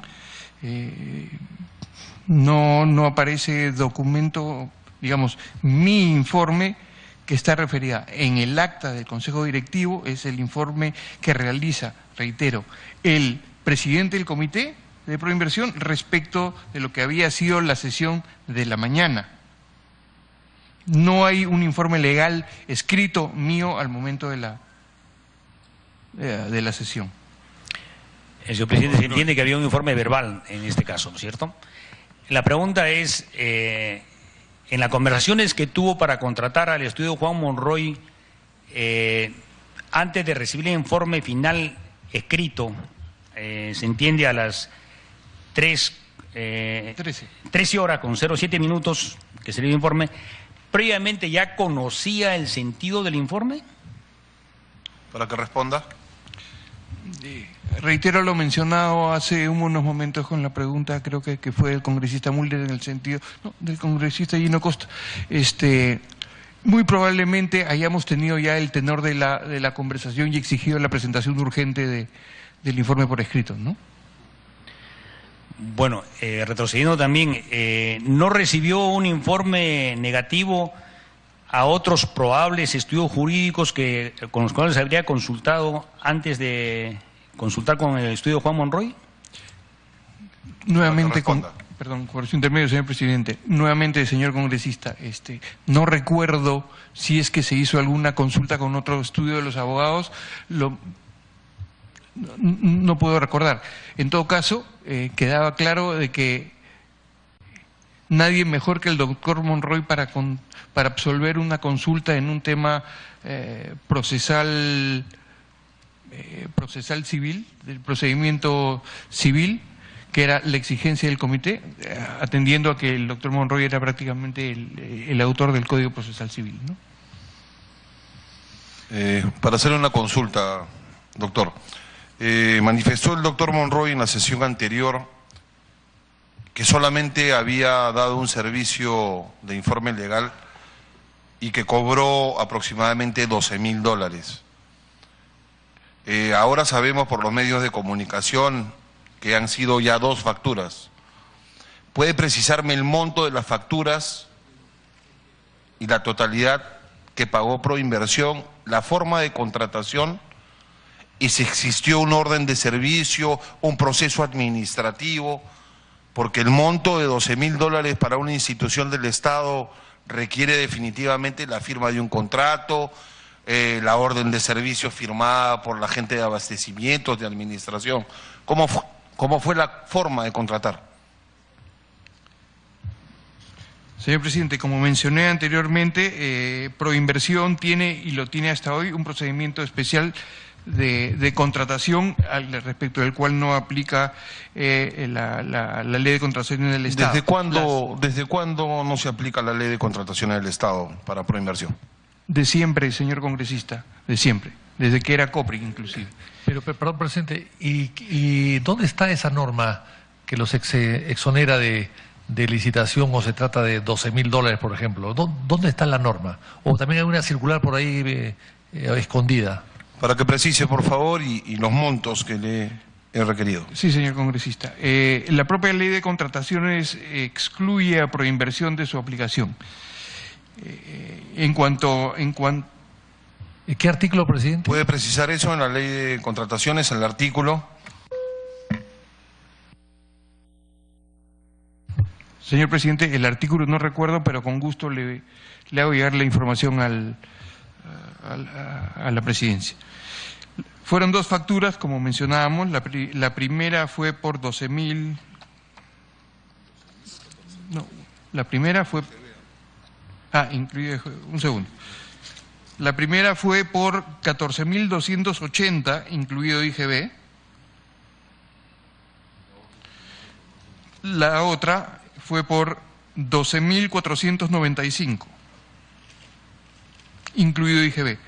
A: no aparece documento, digamos, mi informe que está referida en el acta del Consejo Directivo, es el informe que realiza, reitero, el presidente del comité de Proinversión respecto de lo que había sido la sesión de la mañana. No hay un informe legal escrito mío al momento de la sesión.
F: Señor presidente, se entiende que había un informe verbal en este caso, ¿no es cierto? La pregunta es, en las conversaciones que tuvo para contratar al estudio Juan Monroy, antes de recibir el informe final escrito, se entiende a las 13 horas con 07 minutos que sería el informe, ¿previamente ya conocía el sentido del informe?
E: Para que responda.
A: Reitero lo mencionado hace unos momentos con la pregunta, creo que fue del congresista Mulder en el sentido, no, del congresista Gino Costa. Muy probablemente hayamos tenido ya el tenor de la conversación y exigido la presentación urgente del informe por escrito, ¿no?
F: Bueno, retrocediendo también, ¿no recibió un informe negativo a otros probables estudios jurídicos con los cuales habría consultado antes de consultar con el estudio Juan Monroy?
A: Nuevamente, por su intermedio, señor presidente, nuevamente, señor congresista, no recuerdo si es que se hizo alguna consulta con otro estudio de los abogados, no puedo recordar. En todo caso, quedaba claro de que nadie mejor que el doctor Monroy para absolver una consulta en un tema procesal civil, del procedimiento civil, que era la exigencia del comité, atendiendo a que el doctor Monroy era prácticamente el autor del Código Procesal Civil, ¿no?
E: Para hacer una consulta, doctor, manifestó el doctor Monroy en la sesión anterior que solamente había dado un servicio de informe legal y que cobró aproximadamente $12.000. Ahora sabemos por los medios de comunicación que han sido ya 2 facturas. ¿Puede precisarme el monto de las facturas y la totalidad que pagó Proinversión, la forma de contratación y si existió un orden de servicio, un proceso administrativo? Porque el monto de $12.000 para una institución del Estado requiere definitivamente la firma de un contrato, la orden de servicio firmada por la gente de abastecimientos, de administración. ¿Cómo fue la forma de contratar?
A: Señor presidente, como mencioné anteriormente, Proinversión tiene, y lo tiene hasta hoy, un procedimiento especial de contratación respecto del cual no aplica la ley de contratación del Estado.
E: ¿Desde cuándo no se aplica la ley de contratación del Estado para Proinversión?
A: De siempre, señor congresista, de siempre, desde que era COPRI inclusive.
D: Pero perdón, presidente, ¿y dónde está esa norma que los exonera de licitación o se trata de $12.000, por ejemplo? ¿Dónde está la norma? ¿O también hay una circular por ahí escondida?
E: Para que precise, por favor, y los montos que le he requerido.
A: Sí, señor congresista. La propia ley de contrataciones excluye a Proinversión de su aplicación. ¿En
D: qué artículo, presidente?
E: ¿Puede precisar eso en la ley de contrataciones, en el artículo?
A: Señor presidente, el artículo no recuerdo, pero con gusto le hago llegar la información a la presidencia. Fueron 2 facturas, como mencionábamos. La primera fue por 12.000. No, la primera fue. Incluye un segundo. La primera fue por 14.280, incluido IGB. La otra fue por 12.495, incluido IGB.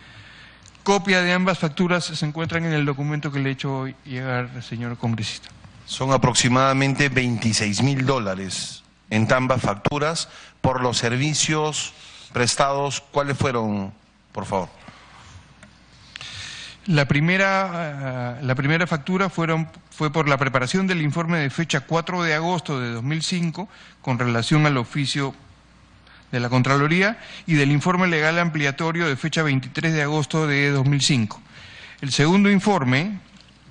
A: Copia de ambas facturas se encuentran en el documento que le he hecho llegar al señor congresista.
E: Son aproximadamente $26.000 en ambas facturas por los servicios prestados. ¿Cuáles fueron, por favor?
A: La primera factura fue por la preparación del informe de fecha 4 de agosto de 2005 con relación al oficio de la Contraloría y del informe legal ampliatorio de fecha 23 de agosto de 2005. El segundo informe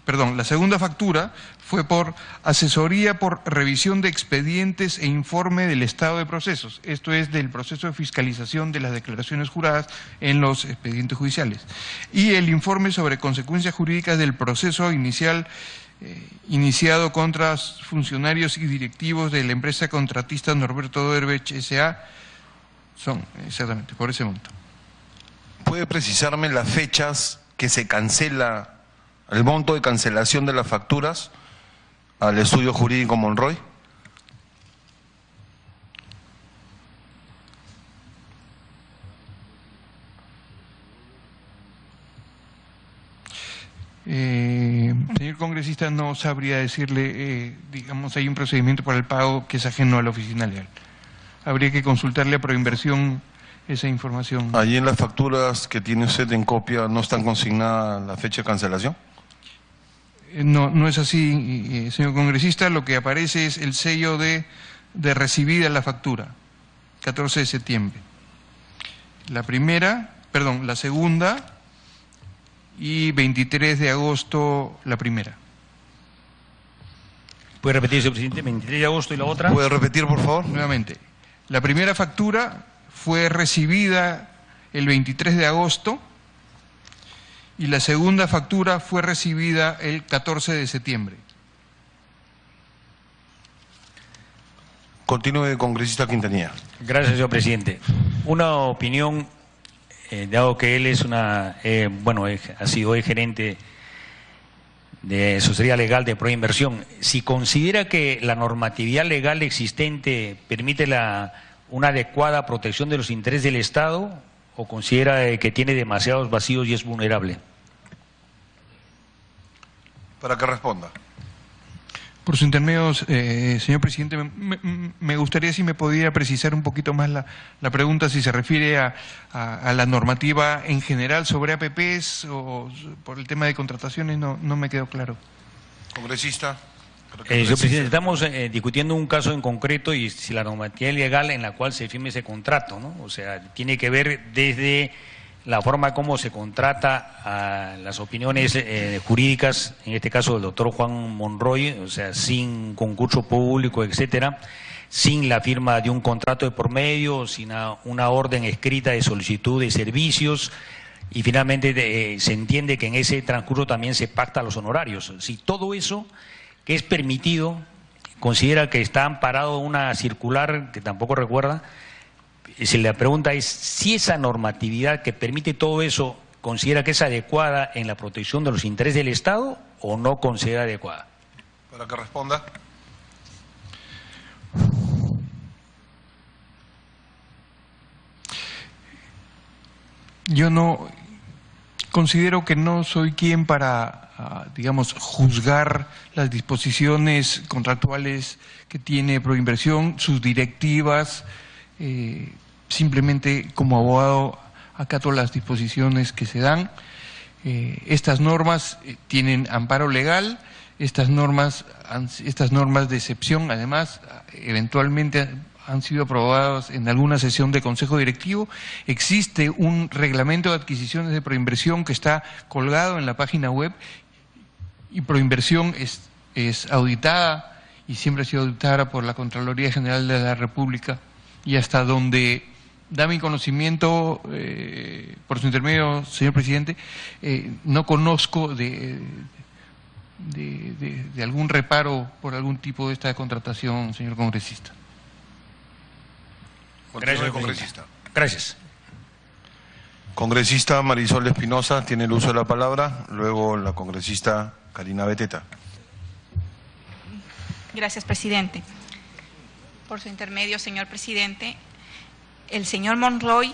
A: la segunda factura fue por asesoría por revisión de expedientes e informe del estado de procesos. Esto es del proceso de fiscalización de las declaraciones juradas en los expedientes judiciales. Y el informe sobre consecuencias jurídicas del proceso inicial iniciado contra funcionarios y directivos de la empresa contratista Norberto Oderbech S.A. son exactamente por ese monto.
E: ¿Puede precisarme las fechas que se cancela, el monto de cancelación de las facturas al estudio jurídico Monroy?
A: Señor congresista, no sabría decirle, digamos, hay un procedimiento para el pago que es ajeno a la oficina legal. Habría que consultarle a Proinversión esa información.
E: ¿Allí en las facturas que tiene usted en copia no están consignadas la fecha de cancelación?
A: No, no es así, señor congresista. Lo que aparece es el sello de recibida la factura, 14 de septiembre. La segunda y 23 de agosto la primera.
F: ¿Puede repetir, señor presidente? 23 de agosto y la otra.
E: ¿Puede repetir, por favor?
A: Nuevamente. La primera factura fue recibida el 23 de agosto y la segunda factura fue recibida el 14 de septiembre.
E: Continúe, congresista Quintanilla.
F: Gracias, señor presidente. Una opinión, dado que él es ha sido el gerente de asesoría legal de Proinversión, si considera que la normatividad legal existente permite una adecuada protección de los intereses del Estado o considera que tiene demasiados vacíos y es vulnerable.
E: Para que responda.
A: Por su intermedio, señor presidente, me gustaría si me podía precisar un poquito más la pregunta, si se refiere a la normativa en general sobre APPs o por el tema de contrataciones, no me quedó claro.
E: Congresista.
F: Señor presidente, estamos discutiendo un caso en concreto y si la normativa legal en la cual se firme ese contrato, ¿no? O sea, tiene que ver desde la forma como se contrata a las opiniones jurídicas, en este caso del doctor Juan Monroy, o sea, sin concurso público, etcétera, sin la firma de un contrato de por medio, sin una orden escrita de solicitud de servicios, y finalmente se entiende que en ese transcurso también se pactan los honorarios. Si todo eso que es permitido, considera que está amparado una circular que tampoco recuerda, si la pregunta es si esa normatividad que permite todo eso considera que es adecuada en la protección de los intereses del Estado o no considera adecuada.
E: Para que responda.
A: Yo no considero que no soy quien para, digamos, juzgar las disposiciones contractuales que tiene Proinversión, sus directivas. Simplemente como abogado acato las disposiciones que se dan. Estas normas tienen amparo legal, estas normas de excepción, además, eventualmente han sido aprobadas en alguna sesión de Consejo Directivo. Existe un reglamento de adquisiciones de Proinversión que está colgado en la página web y Proinversión es auditada y siempre ha sido auditada por la Contraloría General de la República, y hasta donde da mi conocimiento, por su intermedio, señor presidente, no conozco de algún reparo por algún tipo de esta contratación, señor congresista.
E: Gracias, congresista.
F: Gracias.
E: Congresista Marisol Espinosa tiene el uso de la palabra, luego la congresista Karina Beteta.
G: Gracias, presidente. Por su intermedio, señor presidente, el señor Monroy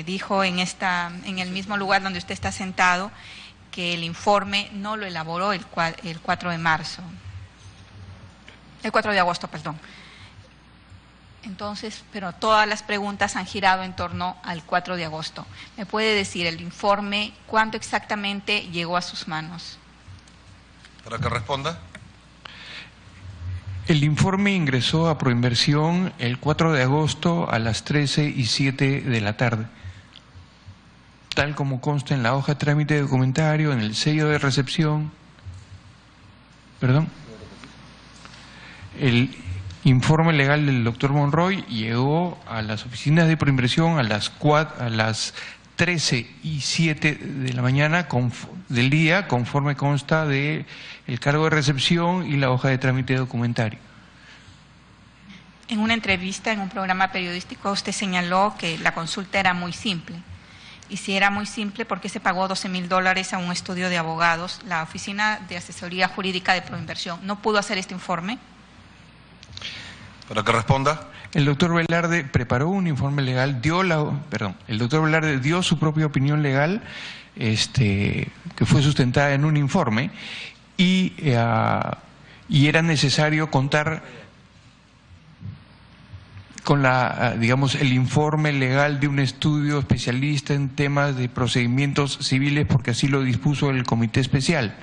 G: dijo en el mismo lugar donde usted está sentado que el informe no lo elaboró el 4 de marzo. El 4 de agosto, perdón. Entonces, pero todas las preguntas han girado en torno al 4 de agosto. ¿Me puede decir el informe cuándo exactamente llegó a sus manos?
E: Para que responda.
A: El informe ingresó a Proinversión el 4 de agosto a las 13:07 de la tarde, tal como consta en la hoja de trámite de documentario, en el sello de recepción. Perdón. El informe legal del doctor Monroy llegó a las oficinas de proinversión a las 13:07 de la mañana del día, conforme consta de el cargo de recepción y la hoja de trámite documentario.
G: En una entrevista en un programa periodístico usted señaló que la consulta era muy simple. Y si era muy simple, ¿por qué se pagó $12,000 a un estudio de abogados? La Oficina de Asesoría Jurídica de Proinversión no pudo hacer este informe.
E: Para que responda.
A: El doctor Velarde preparó un informe legal, el doctor Velarde dio su propia opinión legal, que fue sustentada en un informe, y era necesario contar con el informe legal de un estudio especialista en temas de procedimientos civiles, porque así lo dispuso el comité especial.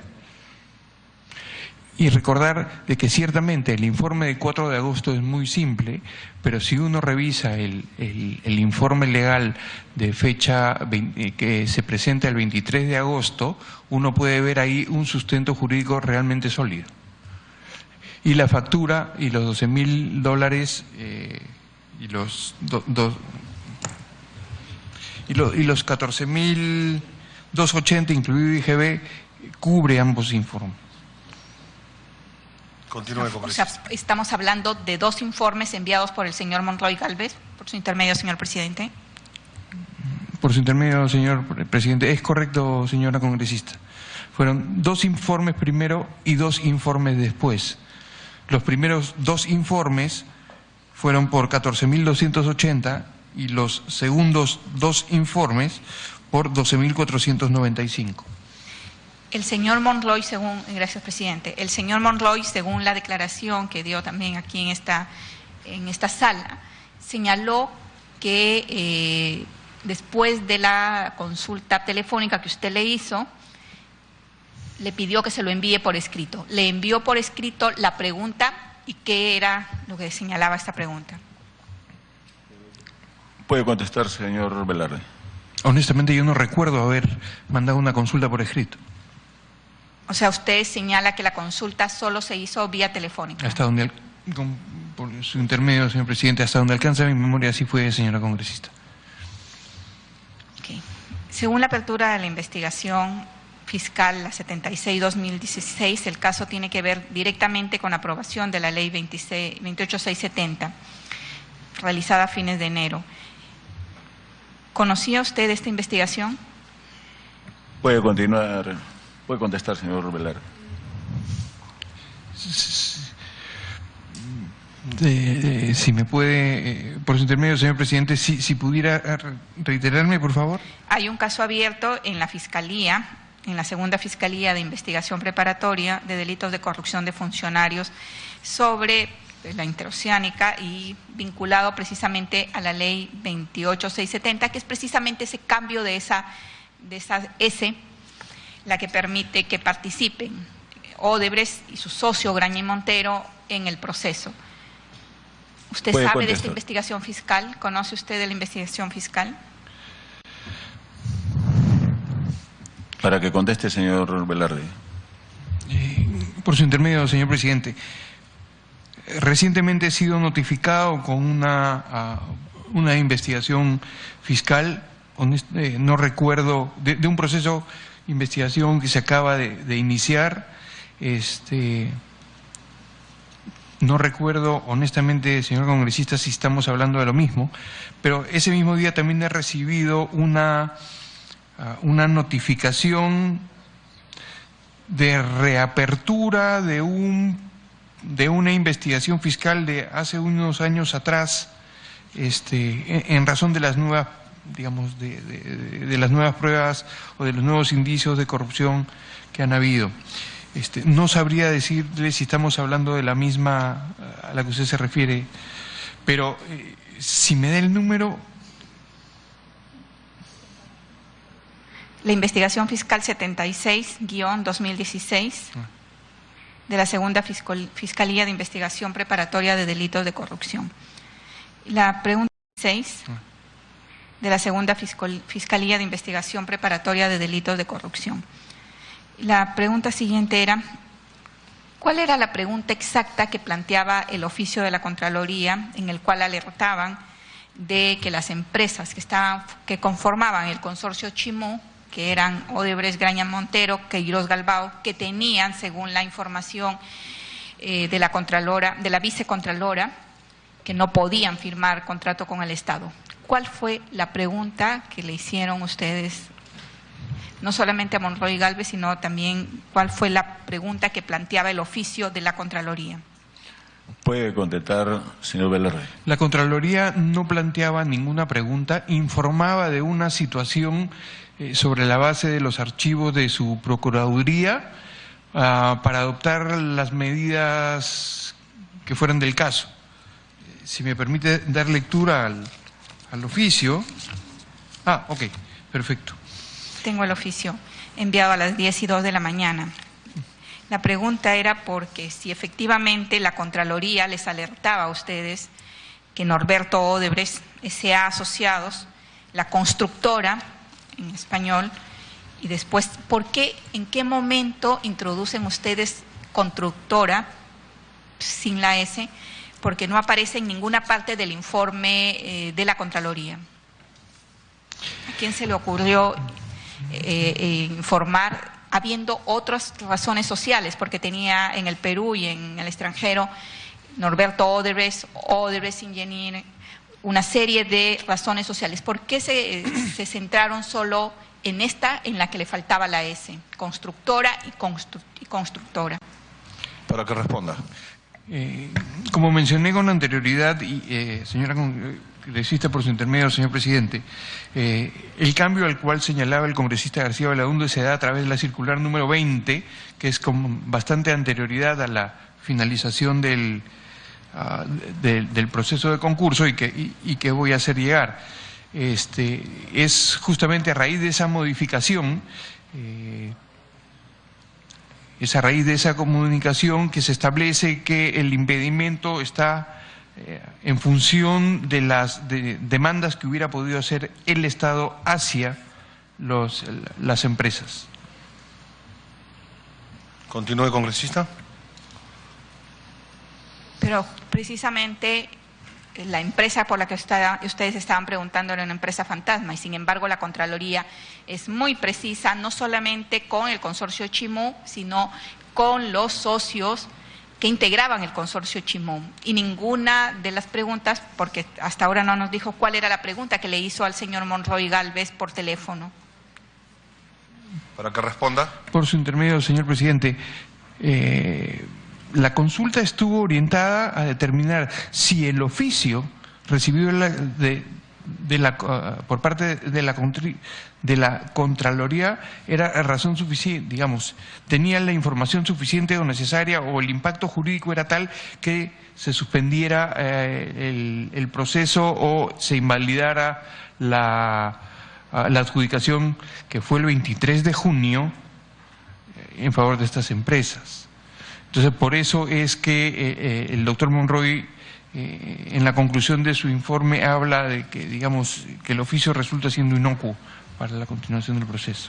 A: Y recordar de que ciertamente el informe de 4 de agosto es muy simple, pero si uno revisa el informe legal de fecha que se presenta el 23 de agosto, uno puede ver ahí un sustento jurídico realmente sólido. Y la factura y los $12,000 y los 14,280 incluido IGB cubre ambos informes.
E: Continúe,
G: o sea, estamos hablando de 2 informes enviados por el señor Monroy Galvez, por su intermedio, señor presidente.
A: Por su intermedio, señor presidente. Es correcto, señora congresista. Fueron 2 informes primero y 2 informes después. Los primeros 2 informes fueron por 14,280 y los segundos 2 informes por 12,495.
G: El señor Monroy, gracias presidente, el señor Monroy, según la declaración que dio también aquí en esta sala, señaló que después de la consulta telefónica que usted le hizo, le pidió que se lo envíe por escrito. Le envió por escrito la pregunta y qué era lo que señalaba esta pregunta.
H: Puede contestar, señor Velarde.
A: Honestamente, yo no recuerdo haber mandado una consulta por escrito.
G: O sea, usted señala que la consulta solo se hizo vía telefónica.
A: Hasta donde, por su intermedio, señor presidente, hasta donde alcanza mi memoria, así fue, señora congresista.
G: Okay. Según la apertura de la investigación fiscal, la 76-2016, el caso tiene que ver directamente con la aprobación de la ley 28670, realizada a fines de enero. ¿Conocía usted esta investigación?
H: Puede continuar. Puede contestar, señor Velarde.
A: Si me puede, por su intermedio, señor presidente, si pudiera reiterarme, por favor.
G: Hay un caso abierto en la Fiscalía, en la Segunda Fiscalía de Investigación Preparatoria de Delitos de Corrupción de Funcionarios sobre la interoceánica y vinculado precisamente a la ley 28670, que es precisamente ese cambio de esa S, la que permite que participen Odebrecht y su socio Graña y Montero en el proceso. ¿Usted sabe de esta investigación fiscal? ¿Conoce usted de la investigación fiscal?
H: Para que conteste, señor Velarde.
A: Por su intermedio, señor presidente. Recientemente he sido notificado con una investigación fiscal, no recuerdo, de un proceso de investigación que se acaba de iniciar. No recuerdo honestamente, señor congresista, si estamos hablando de lo mismo, pero ese mismo día también he recibido una notificación de reapertura de una investigación fiscal de hace unos años atrás, en razón de las nuevas, digamos, de las nuevas pruebas o de los nuevos indicios de corrupción que han habido. No sabría decirle si estamos hablando de la misma a la que usted se refiere, pero si me da el número.
G: La investigación fiscal 76-2016 de la Segunda Fiscalía de Investigación Preparatoria de Delitos de Corrupción. La pregunta 6 de la Segunda Fiscalía de Investigación Preparatoria de Delitos de Corrupción. La pregunta siguiente era, ¿Cuál era la pregunta exacta que planteaba el oficio de la Contraloría, en el cual alertaban de que las empresas que conformaban el consorcio Chimú, que eran Odebrecht, Graña Montero, Queiroz Galbao, que tenían, según la información de la Contralora, de la Vicecontralora, que no podían firmar contrato con el Estado? ¿Cuál fue la pregunta que le hicieron ustedes, no solamente a Monroy Galvez, sino también cuál fue la pregunta que planteaba el oficio de la Contraloría?
H: Puede contestar, señor Velarde.
A: La Contraloría no planteaba ninguna pregunta, informaba de una situación sobre la base de los archivos de su Procuraduría para adoptar las medidas que fueran del caso. Si me permite dar lectura al oficio. Ok, perfecto.
G: Tengo el oficio enviado a las 10:02 de la mañana. La pregunta era porque si efectivamente la Contraloría les alertaba a ustedes que Norberto Odebrecht, S.A. Asociados, la constructora en español, y después, en qué momento introducen ustedes constructora sin la S, porque no aparece en ninguna parte del informe de la Contraloría? ¿A quién se le ocurrió informar, habiendo otras razones sociales, porque tenía en el Perú y en el extranjero Norberto Odebrecht, Odebrecht Engineering, una serie de razones sociales? ¿Por qué se centraron solo en esta, en la que le faltaba la S, constructora y constructora?
E: Para que responda.
A: Como mencioné con anterioridad, señora congresista, por su intermedio, señor presidente, el cambio al cual señalaba el congresista García Belaúnde se da a través de la circular número 20, que es con bastante anterioridad a la finalización del proceso de concurso y que voy a hacer llegar. Es justamente a raíz de esa modificación, es a raíz de esa comunicación que se establece que el impedimento está en función de las demandas que hubiera podido hacer el Estado hacia las empresas.
E: Continúe, congresista.
G: Pero precisamente la empresa por la que ustedes estaban preguntando era una empresa fantasma, y sin embargo la Contraloría es muy precisa, no solamente con el consorcio Chimú, sino con los socios que integraban el consorcio Chimú. Y ninguna de las preguntas, porque hasta ahora no nos dijo cuál era la pregunta que le hizo al señor Monroy Galvez por teléfono.
E: Para que responda.
A: Por su intermedio, señor presidente, la consulta estuvo orientada a determinar si el oficio recibido por parte de la Contraloría era razón suficiente, digamos, tenía la información suficiente o necesaria, o el impacto jurídico era tal que se suspendiera el proceso o se invalidara la adjudicación, que fue el 23 de junio en favor de estas empresas. Entonces, por eso es que el doctor Monroy, en la conclusión de su informe, habla de que, digamos, que el oficio resulta siendo inocuo para la continuación del proceso.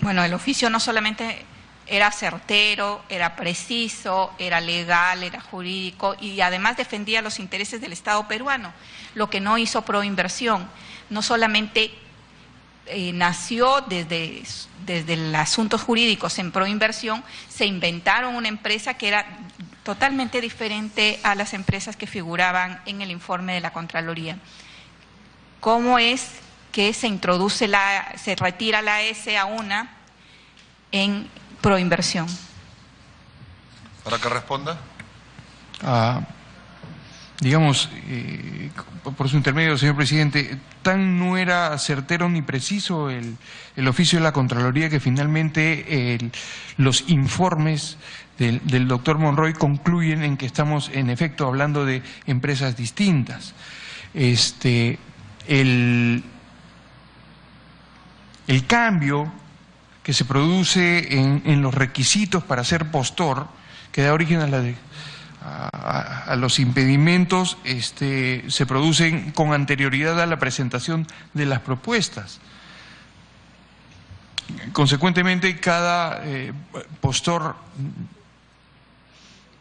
G: Bueno, el oficio no solamente era certero, era preciso, era legal, era jurídico, y además defendía los intereses del Estado peruano, lo que no hizo Proinversión. No solamente nació desde los asuntos jurídicos en Proinversión, se inventaron una empresa que era totalmente diferente a las empresas que figuraban en el informe de la Contraloría. ¿Cómo es que se retira la S a una en Proinversión?
E: Para que responda.
A: Digamos, por su intermedio, señor presidente, tan no era certero ni preciso el oficio de la Contraloría que finalmente los informes del doctor Monroy concluyen en que estamos en efecto hablando de empresas distintas. El cambio que se produce en los requisitos para ser postor, que da origen a los impedimentos, se producen con anterioridad a la presentación de las propuestas. Consecuentemente, cada postor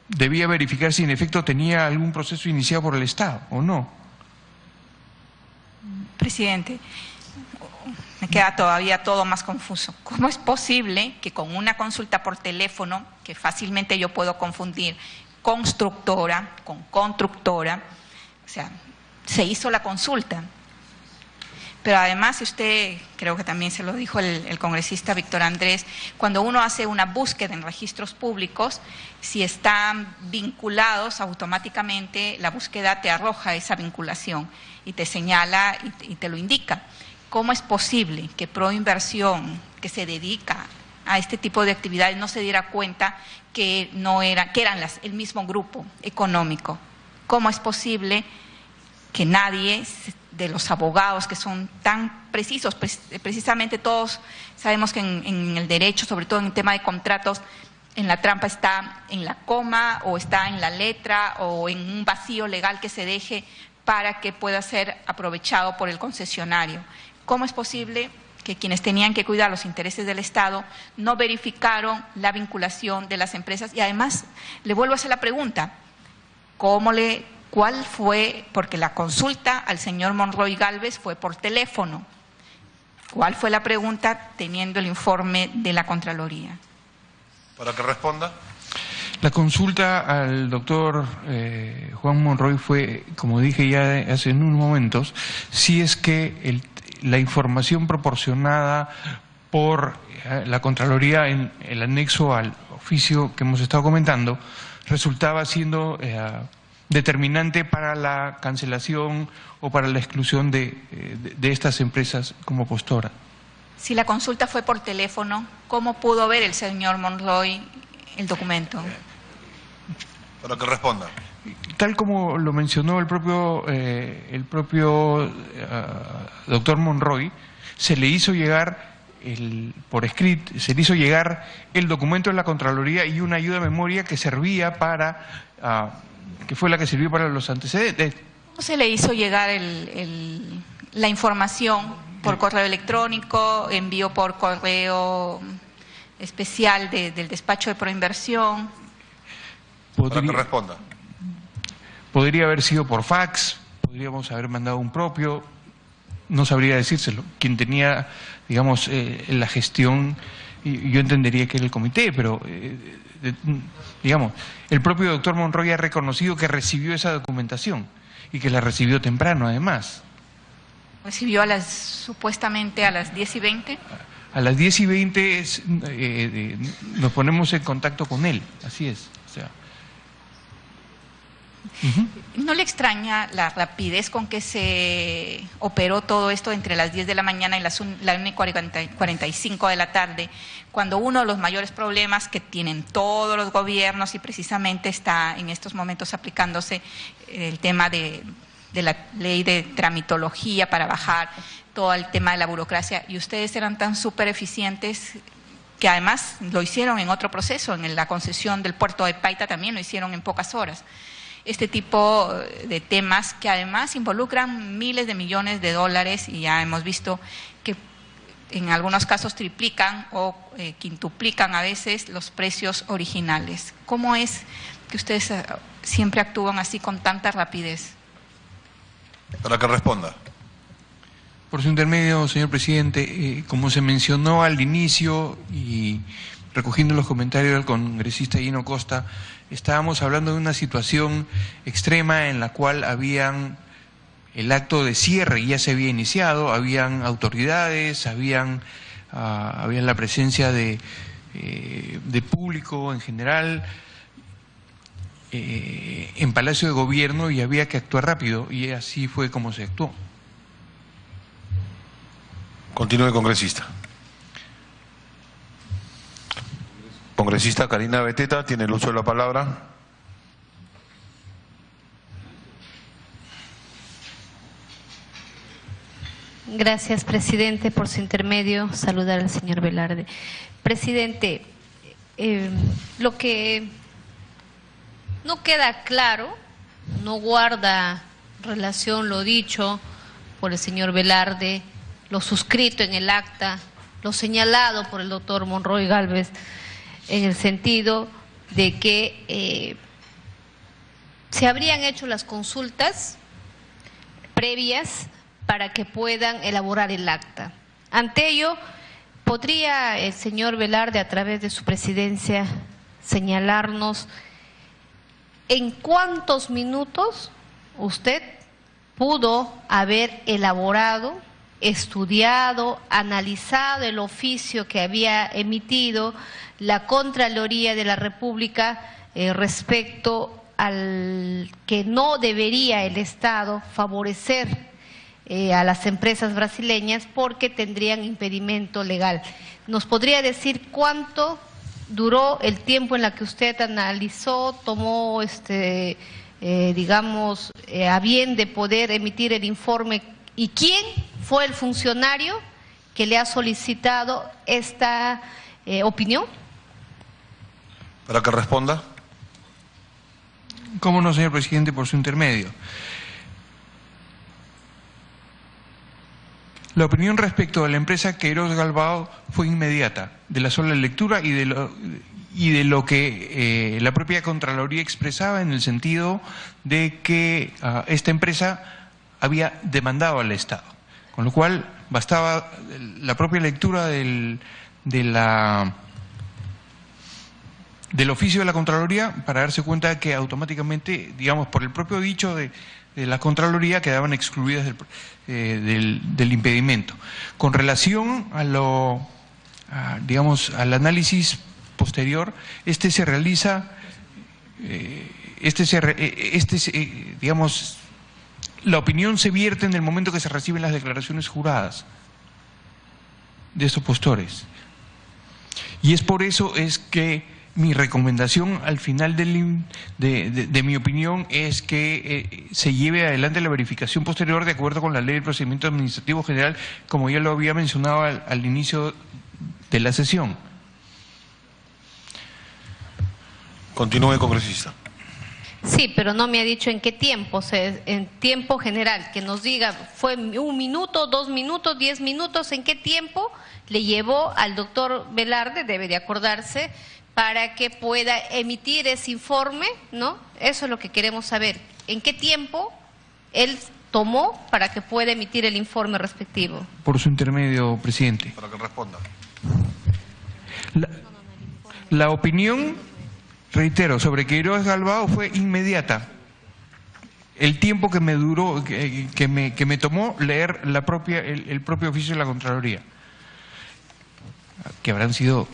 A: debía verificar si en efecto tenía algún proceso iniciado por el Estado o no.
G: Presidente, me queda todavía todo más confuso. ¿Cómo es posible que con una consulta por teléfono, que fácilmente yo puedo confundir constructora con constructora, o sea, se hizo la consulta? Pero además, usted, creo que también se lo dijo el congresista Víctor Andrés, cuando uno hace una búsqueda en registros públicos, si están vinculados, automáticamente la búsqueda te arroja esa vinculación y te señala y te lo indica. ¿Cómo es posible que Proinversión, que se dedica a este tipo de actividades, no se diera cuenta que eran el mismo grupo económico? ¿Cómo es posible que nadie de los abogados que son tan precisos, precisamente todos sabemos que en el derecho, sobre todo en el tema de contratos, en la trampa está en la coma o está en la letra o en un vacío legal que se deje para que pueda ser aprovechado por el concesionario? ¿Cómo es posible que quienes tenían que cuidar los intereses del Estado no verificaron la vinculación de las empresas? Y además, le vuelvo a hacer la pregunta, ¿cuál fue? Porque la consulta al señor Monroy Gálvez fue por teléfono. ¿Cuál fue la pregunta teniendo el informe de la Contraloría?
E: Para que responda.
A: La consulta al doctor Juan Monroy fue, como dije ya hace unos momentos, si es que la información proporcionada por la Contraloría en el anexo al oficio que hemos estado comentando resultaba siendo determinante para la cancelación o para la exclusión de estas empresas como postora.
G: Si la consulta fue por teléfono, ¿cómo pudo ver el señor Monroy el documento?
E: Para que responda.
A: Tal como lo mencionó el propio doctor Monroy, se le hizo llegar por escrito, se le hizo llegar el documento de la Contraloría y una ayuda de memoria que servía para que fue la que sirvió para los antecedentes.
G: ¿Cómo se le hizo llegar la información? ¿Por correo electrónico? ¿Envío por correo especial del despacho de Proinversión?
E: Para que responda.
A: Podría haber sido por fax, podríamos haber mandado un propio, no sabría decírselo. Quien tenía, digamos, la gestión, yo entendería que era el comité, pero digamos, el propio doctor Monroy ha reconocido que recibió esa documentación y que la recibió temprano además.
G: ¿Recibió supuestamente a las 10:20?
A: A las 10:20 nos ponemos en contacto con él, así es. O sea.
G: ¿No le extraña la rapidez con que se operó todo esto entre las 10 de la mañana y las 1:45 de la tarde, cuando uno de los mayores problemas que tienen todos los gobiernos y precisamente está en estos momentos aplicándose el tema de la ley de tramitología para bajar todo el tema de la burocracia, y ustedes eran tan súper eficientes que además lo hicieron en otro proceso, en la concesión del puerto de Paita también lo hicieron en pocas horas? Este tipo de temas que además involucran miles de millones de dólares y ya hemos visto que en algunos casos triplican o quintuplican a veces los precios originales. ¿Cómo es que ustedes siempre actúan así con tanta rapidez?
E: Para que responda.
A: Por su intermedio, señor presidente, como se mencionó al inicio y recogiendo los comentarios del congresista Gino Costa, estábamos hablando de una situación extrema en la cual el acto de cierre ya se había iniciado, habían autoridades, habían la presencia de público en general en Palacio de Gobierno y había que actuar rápido y así fue como se actuó.
E: Continúe, congresista. Congresista Karina Beteta, tiene el uso de la palabra.
I: Gracias, presidente. Por su intermedio, saludar al señor Velarde. Presidente, lo que no queda claro, no guarda relación lo dicho por el señor Velarde, lo suscrito en el acta, lo señalado por el doctor Monroy Gálvez, en el sentido de que se habrían hecho las consultas previas para que puedan elaborar el acta. Ante ello, ¿podría el señor Velarde, a través de su presidencia, señalarnos en cuántos minutos usted pudo haber elaborado, estudiado, analizado el oficio que había emitido la Contraloría de la República respecto al que no debería el Estado favorecer a las empresas brasileñas porque tendrían impedimento legal? ¿Nos podría decir cuánto duró el tiempo en la que usted analizó, tomó digamos, a bien de poder emitir el informe, y quién fue el funcionario que le ha solicitado esta opinión?
E: Para que responda.
A: Cómo no, señor presidente, por su intermedio. La opinión respecto a la empresa Queiroz Galbao fue inmediata, de la sola lectura y de lo que la propia Contraloría expresaba, en el sentido de que esta empresa había demandado al Estado, con lo cual bastaba la propia lectura del oficio de la Contraloría para darse cuenta que automáticamente, digamos, por el propio dicho de la Contraloría, quedaban excluidas del impedimento. Con relación digamos, al análisis posterior, se realiza, digamos, la opinión se vierte en el momento que se reciben las declaraciones juradas de estos postores. Y es por eso que mi recomendación al final de mi opinión es que se lleve adelante la verificación posterior de acuerdo con la Ley del Procedimiento Administrativo General, como ya lo había mencionado al inicio de la sesión.
E: Continúe, congresista.
I: Sí, pero no me ha dicho en qué tiempo, en tiempo general, que nos diga, ¿fue 1 minuto, 2 minutos, 10 minutos? ¿En qué tiempo le llevó al doctor Velarde, debe de acordarse, para que pueda emitir ese informe, ¿no? Eso es lo que queremos saber. ¿En qué tiempo él tomó para que pueda emitir el informe respectivo?
A: Por su intermedio, presidente.
E: Para que responda.
A: La opinión, reitero, sobre Queiroz Galbao fue inmediata. El tiempo que me duró, que me tomó leer el propio oficio de la Contraloría, que habrán sido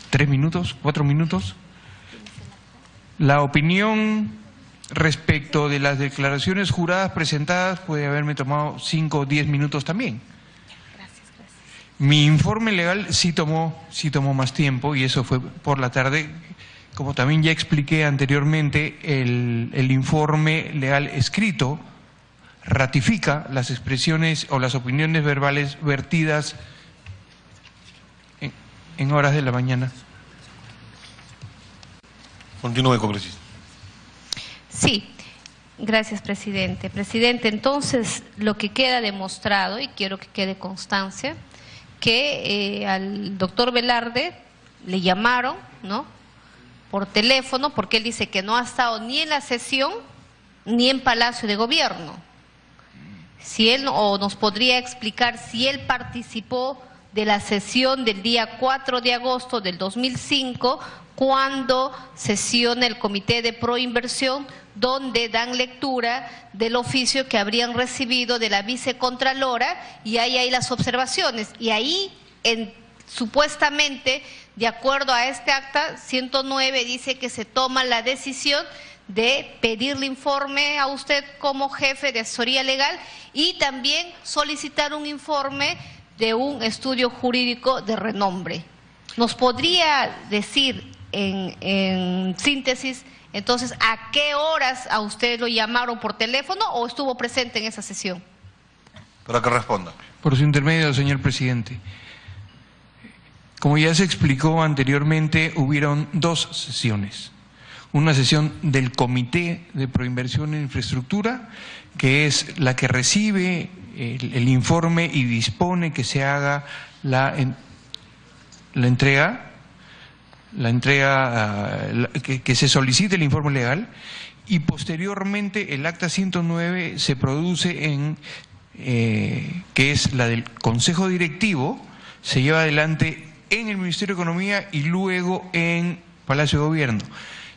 A: 3 minutos, 4 minutos. La opinión respecto de las declaraciones juradas presentadas puede haberme tomado 5 o 10 minutos también. Mi informe legal sí tomó más tiempo, y eso fue por la tarde. Como también ya expliqué anteriormente, el informe legal escrito ratifica las expresiones o las opiniones verbales vertidas en horas de la mañana.
E: Continúe, congresista.
I: Sí, gracias, presidente. Presidente, entonces lo que queda demostrado, y quiero que quede constancia, que al doctor Velarde le llamaron, ¿no?, por teléfono, porque él dice que no ha estado ni en la sesión ni en Palacio de Gobierno. Si él, o nos podría explicar si él participó de la sesión del día 4 de agosto del 2005, cuando sesiona el Comité de Proinversión, donde dan lectura del oficio que habrían recibido de la vicecontralora, y hay ahí las observaciones, y ahí supuestamente, de acuerdo a este acta 109, dice que se toma la decisión de pedirle informe a usted como jefe de asesoría legal y también solicitar un informe de un estudio jurídico de renombre. ¿Nos podría decir en síntesis, entonces, a qué horas a usted lo llamaron por teléfono o estuvo presente en esa sesión?
E: Para que responda.
A: Por su intermedio, señor presidente. Como ya se explicó anteriormente, hubieron 2 sesiones. Una sesión del Comité de Proinversión en Infraestructura, que es la que recibe el informe y dispone que se haga la entrega, que se solicite el informe legal, y posteriormente el acta 109 se produce en, que es la del Consejo Directivo, se lleva adelante en el Ministerio de Economía y luego en Palacio de Gobierno.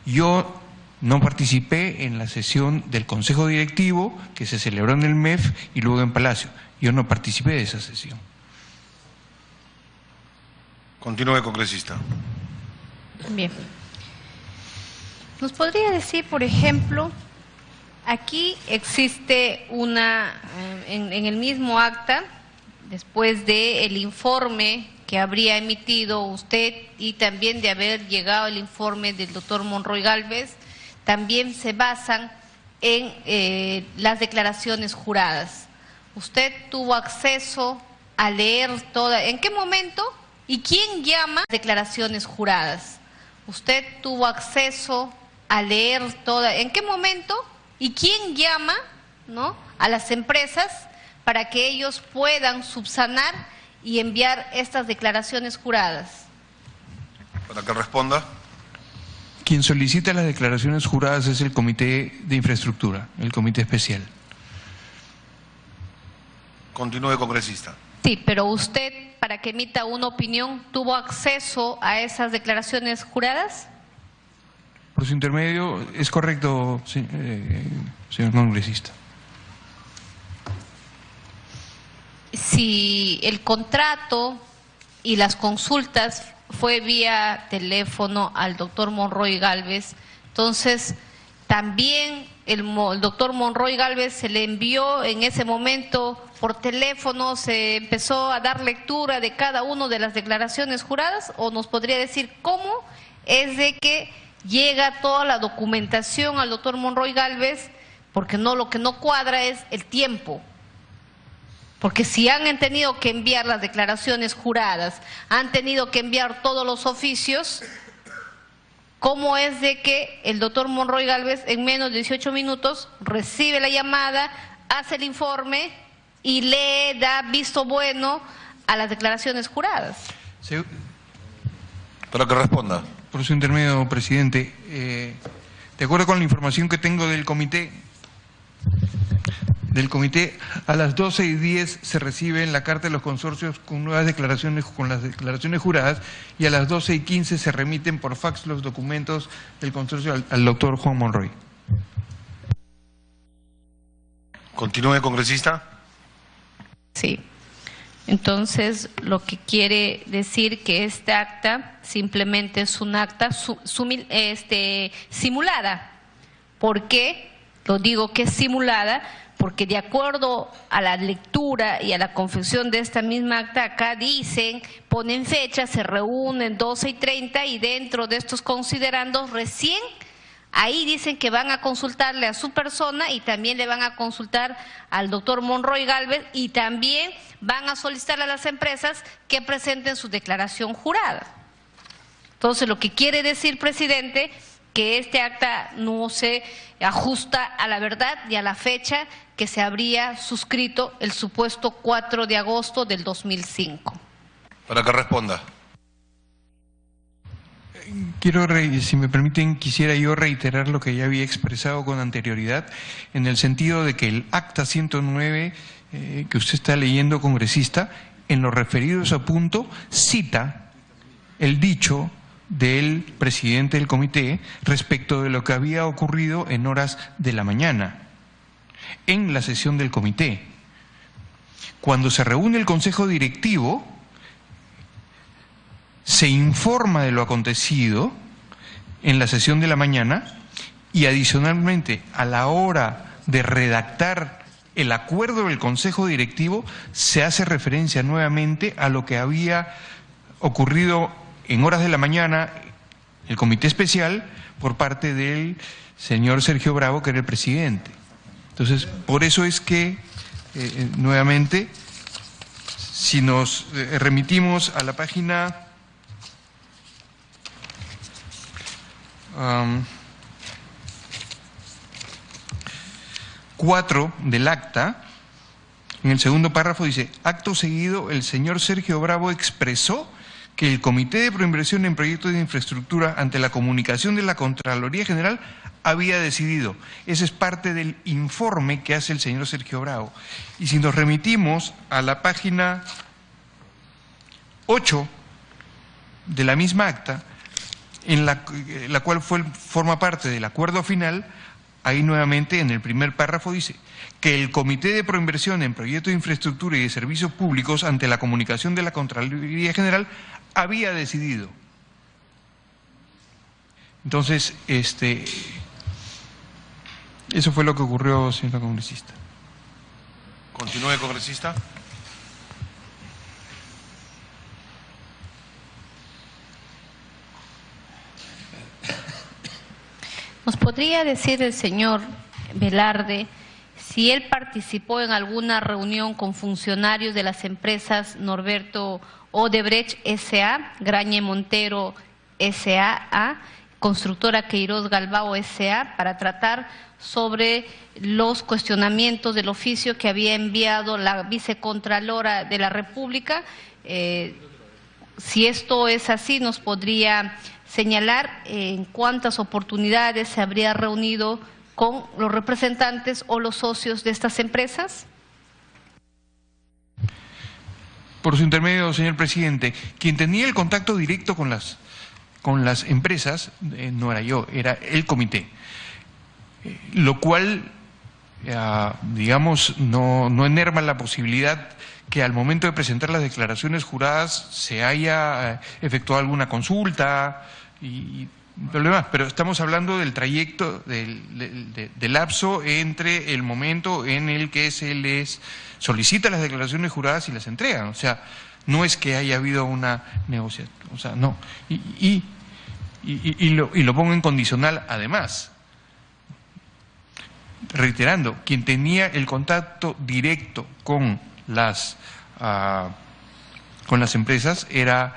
A: Yo no participé en la sesión del Consejo Directivo que se celebró en el MEF y luego en Palacio. Yo no participé de esa sesión.
E: Continúe, congresista.
I: Bien. ¿Nos podría decir, por ejemplo, aquí existe una, en el mismo acta, después del informe que habría emitido usted y también de haber llegado el informe del doctor Monroy Gálvez, también se basan en las declaraciones juradas? ¿Usted tuvo acceso a leer toda? ¿En qué momento y quién llama declaraciones juradas? ¿Usted tuvo acceso a leer toda? ¿En qué momento y quién llama, ¿no?, a las empresas para que ellos puedan subsanar y enviar estas declaraciones juradas?
E: Para que responda.
A: Quien solicita las declaraciones juradas es el Comité de Infraestructura, el Comité Especial.
E: Continúe, congresista.
I: Sí, pero usted, para que emita una opinión, ¿tuvo acceso a esas declaraciones juradas?
A: Por su intermedio, es correcto, señor congresista.
I: Si el contrato y las consultas fue vía teléfono al doctor Monroy Gálvez, entonces también el doctor Monroy Gálvez se le envió en ese momento por teléfono, se empezó a dar lectura de cada una de las declaraciones juradas, o nos podría decir cómo es de que llega toda la documentación al doctor Monroy Gálvez, porque no, lo que no cuadra es el tiempo. Porque si han tenido que enviar las declaraciones juradas, han tenido que enviar todos los oficios, ¿cómo es de que el doctor Monroy Gálvez en menos de 18 minutos recibe la llamada, hace el informe y le da visto bueno a las declaraciones juradas?
A: Sí.
E: Para que responda.
A: Por su intermedio, presidente, de acuerdo con la información que tengo del comité, a las 12:10 se recibe la carta de los consorcios con nuevas declaraciones, con las declaraciones juradas, y a las 12:15 se remiten por fax los documentos del consorcio al doctor Juan Monroy.
E: Continúe, congresista.
I: Sí. Entonces, lo que quiere decir que este acta simplemente es un acta simulada. ¿Por qué? Lo digo que es simulada porque de acuerdo a la lectura y a la confección de esta misma acta, acá dicen, ponen fecha, se reúnen 12:30 y dentro de estos considerandos recién, ahí dicen que van a consultarle a su persona y también le van a consultar al doctor Monroy Gálvez y también van a solicitar a las empresas que presenten su declaración jurada. Entonces, lo que quiere decir, presidente, que este acta no se ajusta a la verdad y a la fecha que se habría suscrito el supuesto 4 de agosto del 2005.
E: Para que responda.
A: Si me permiten, quisiera yo reiterar lo que ya había expresado con anterioridad, en el sentido de que el acta 109 que usted está leyendo, congresista, en lo referido a ese punto, cita el dicho del presidente del comité respecto de lo que había ocurrido en horas de la mañana, en la sesión del comité. Cuando se reúne el consejo directivo, se informa de lo acontecido en la sesión de la mañana y adicionalmente a la hora de redactar el acuerdo del consejo directivo se hace referencia nuevamente a lo que había ocurrido en horas de la mañana, el comité especial, por parte del señor Sergio Bravo, que era el presidente. Entonces, por eso es que, nuevamente, si nos remitimos a la página 4 del acta, en el segundo párrafo dice: acto seguido, el señor Sergio Bravo expresó que el Comité de Proinversión en Proyectos de Infraestructura, ante la comunicación de la Contraloría General, había decidido. Ese es parte del informe que hace el señor Sergio Bravo. Y si nos remitimos a la página 8 de la misma acta, en la cual forma parte del acuerdo final, ahí nuevamente en el primer párrafo dice que el Comité de Proinversión en Proyectos de Infraestructura y de Servicios Públicos, ante la comunicación de la Contraloría General, había decidido. Entonces, eso fue lo que ocurrió, señora congresista.
E: Continúe, congresista.
I: ¿Nos podría decir el señor Velarde si él participó en alguna reunión con funcionarios de las empresas Norberto Odebrecht S.A., Grañe Montero S.A., Constructora Queiroz Galbao S.A., para tratar sobre los cuestionamientos del oficio que había enviado la vicecontralora de la República? Si esto es así, ¿nos podría señalar en cuántas oportunidades se habría reunido con los representantes o los socios de estas empresas?
A: Por su intermedio, señor presidente, quien tenía el contacto directo con las empresas no era yo, era el comité, lo cual, digamos, no enerva la posibilidad que al momento de presentar las declaraciones juradas se haya efectuado alguna consulta y lo demás, pero estamos hablando del trayecto, del lapso entre el momento en el que se les solicita las declaraciones juradas y las entregan. O sea, no es que haya habido una negociación, o sea, no. Y lo pongo en condicional además. Reiterando, quien tenía el contacto directo con las empresas era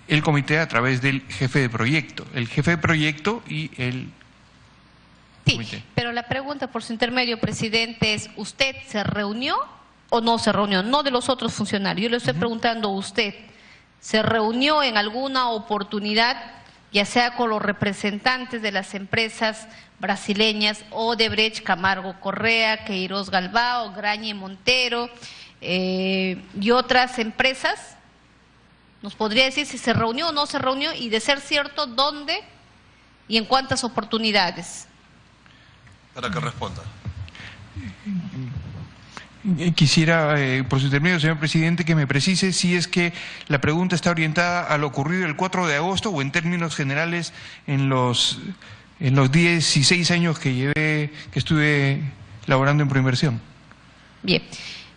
A: el comité a través del jefe de proyecto, el jefe de proyecto y el comité.
I: Sí, pero la pregunta por su intermedio, presidente, es: ¿usted se reunió o no se reunió? No de los otros funcionarios, yo le estoy preguntando a usted, ¿se reunió en alguna oportunidad, ya sea con los representantes de las empresas brasileñas Odebrecht, Camargo Correa, Queiroz Galbao, Grañe Montero y otras empresas? ¿Nos podría decir si se reunió o no se reunió? Y de ser cierto, ¿dónde y en cuántas oportunidades?
E: Para que responda.
A: Quisiera, por su intermedio, señor presidente, que me precise si es que la pregunta está orientada a lo ocurrido el 4 de agosto o en términos generales en los 16 años que estuve laborando en Proinversión.
I: Bien,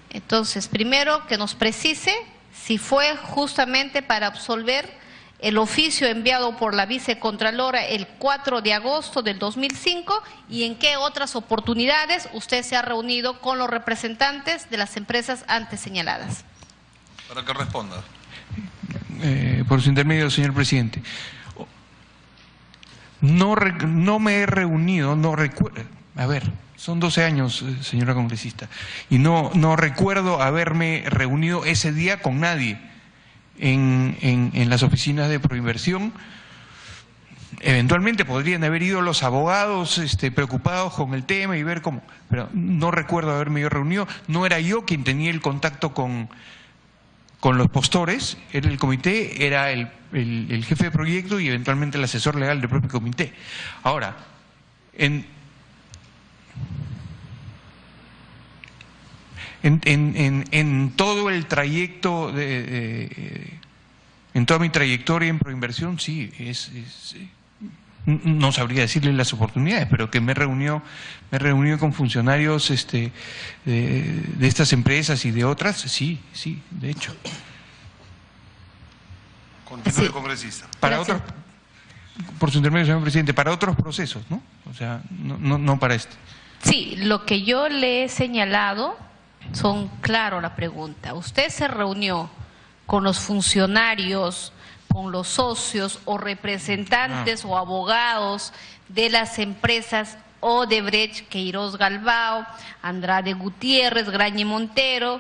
I: entonces, primero que nos precise si fue justamente para absolver el oficio enviado por la vicecontralora el 4 de agosto del 2005 y en qué otras oportunidades usted se ha reunido con los representantes de las empresas antes señaladas.
E: Para que responda.
A: Por su intermedio, señor presidente. No me he reunido, no recuerdo. A ver, son 12 años, señora congresista, y no recuerdo haberme reunido ese día con nadie en las oficinas de Proinversión. Eventualmente podrían haber ido los abogados preocupados con el tema y ver cómo, pero no recuerdo haberme yo reunido. No era yo quien tenía el contacto con los postores, era el comité, era el jefe de proyecto y eventualmente el asesor legal del propio comité. Ahora, en todo el trayecto, en toda mi trayectoria en Proinversión, sí, no sabría decirle las oportunidades, pero que me he reunido con funcionarios de estas empresas y de otras, sí, de hecho.
E: Continúe, sí, congresista.
A: Para otros, por su intermedio, señor presidente, para otros procesos, ¿no? O sea, no para este.
I: Sí, lo que yo le he señalado son, claro, la pregunta. ¿Usted se reunió con los funcionarios, con los socios o representantes o abogados de las empresas Odebrecht, Queiroz Galbao, Andrade Gutiérrez, Grañe Montero,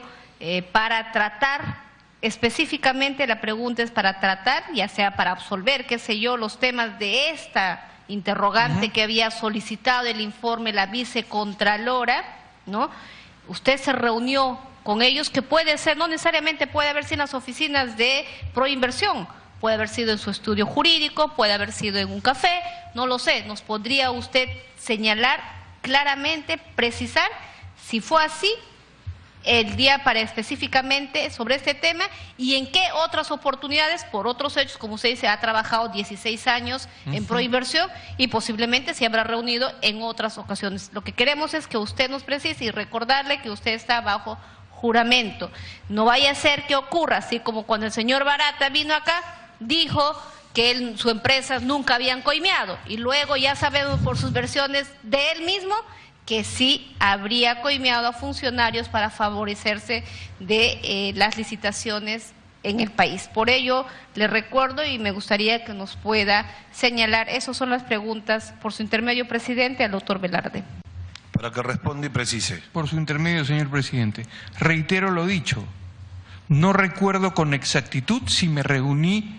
I: para tratar específicamente la pregunta es para tratar, ya sea para absolver, qué sé yo, los temas de esta interrogante que había solicitado el informe la vicecontralora, ¿no? Usted se reunió con ellos, que puede ser, no necesariamente puede haber sido en las oficinas de Proinversión, puede haber sido en su estudio jurídico, puede haber sido en un café, no lo sé. ¿Nos podría usted señalar claramente, precisar, si fue así, el día para específicamente sobre este tema y en qué otras oportunidades, por otros hechos, como usted dice, ha trabajado 16 años en Proinversión y posiblemente se habrá reunido en otras ocasiones? Lo que queremos es que usted nos precise y recordarle que usted está bajo juramento. No vaya a ser que ocurra, así como cuando el señor Barata vino acá, dijo que su empresa nunca habían coimeado y luego ya sabemos por sus versiones de él mismo que sí habría coimeado a funcionarios para favorecerse de las licitaciones en el país. Por ello, le recuerdo y me gustaría que nos pueda señalar. Esas son las preguntas, por su intermedio, presidente, al doctor Velarde.
E: Para que responda y precise.
A: Por su intermedio, señor presidente. Reitero lo dicho. No recuerdo con exactitud si me reuní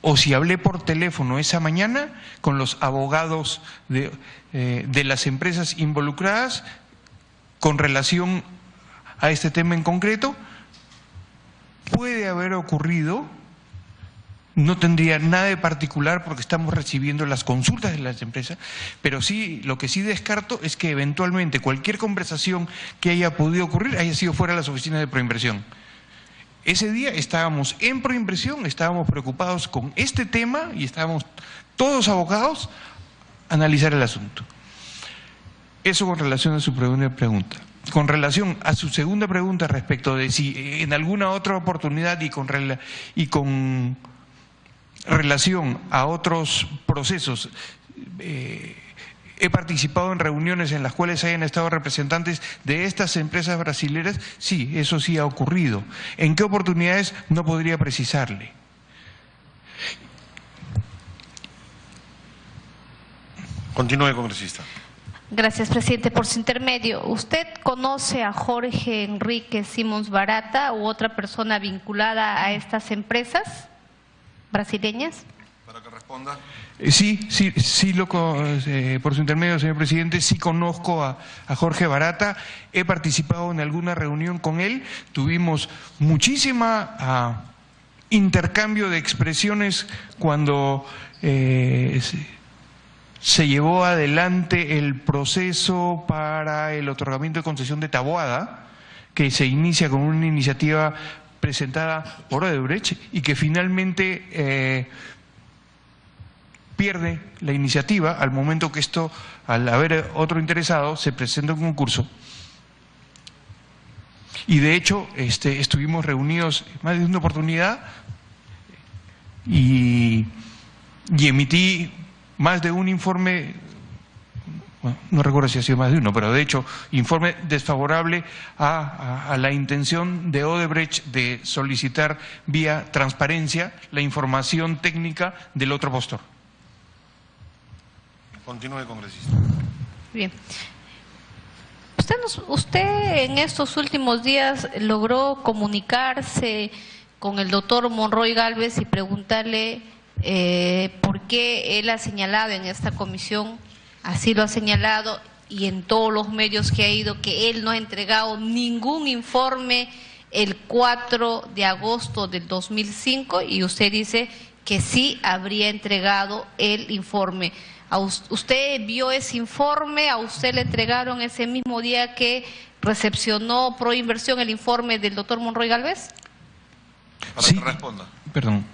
A: o si hablé por teléfono esa mañana con los abogados de las empresas involucradas con relación a este tema en concreto. Puede haber ocurrido, no tendría nada de particular porque estamos recibiendo las consultas de las empresas, pero sí, lo que sí descarto es que eventualmente cualquier conversación que haya podido ocurrir haya sido fuera de las oficinas de Proinversión. Ese día estábamos en Proinversión, estábamos preocupados con este tema y estábamos todos abocados a analizar el asunto. Eso con relación a su primera pregunta. Con relación a su segunda pregunta respecto de si en alguna otra oportunidad y con relación a otros procesos he participado en reuniones en las cuales hayan estado representantes de estas empresas brasileras, sí, eso sí ha ocurrido. ¿En qué oportunidades? No podría precisarle.
E: Continúe, congresista.
I: Gracias, presidente. Por su intermedio, ¿usted conoce a Jorge Enrique Simons Barata u otra persona vinculada a estas empresas brasileñas?
E: Para que responda.
A: Sí, por su intermedio, señor presidente, sí conozco a Jorge Barata, he participado en alguna reunión con él, tuvimos muchísima intercambio de expresiones cuando se llevó adelante el proceso para el otorgamiento de concesión de Taboada, que se inicia con una iniciativa presentada por Odebrecht y que finalmente pierde la iniciativa al momento que esto, al haber otro interesado, se presenta un concurso. Y de hecho estuvimos reunidos más de una oportunidad y emití más de un informe, bueno, no recuerdo si ha sido más de uno, pero de hecho informe desfavorable a la intención de Odebrecht de solicitar vía transparencia la información técnica del otro postor.
E: Continúe, congresista.
I: Bien. Usted en estos últimos días logró comunicarse con el doctor Monroy Gálvez y preguntarle por qué él ha señalado en esta comisión, así lo ha señalado y en todos los medios que ha ido, que él no ha entregado ningún informe el 4 de agosto del 2005 y usted dice que sí habría entregado el informe. ¿Usted vio ese informe? ¿A usted le entregaron ese mismo día que recepcionó Proinversión el informe del doctor Monroy Gálvez?
E: Para que responda.
A: Perdón,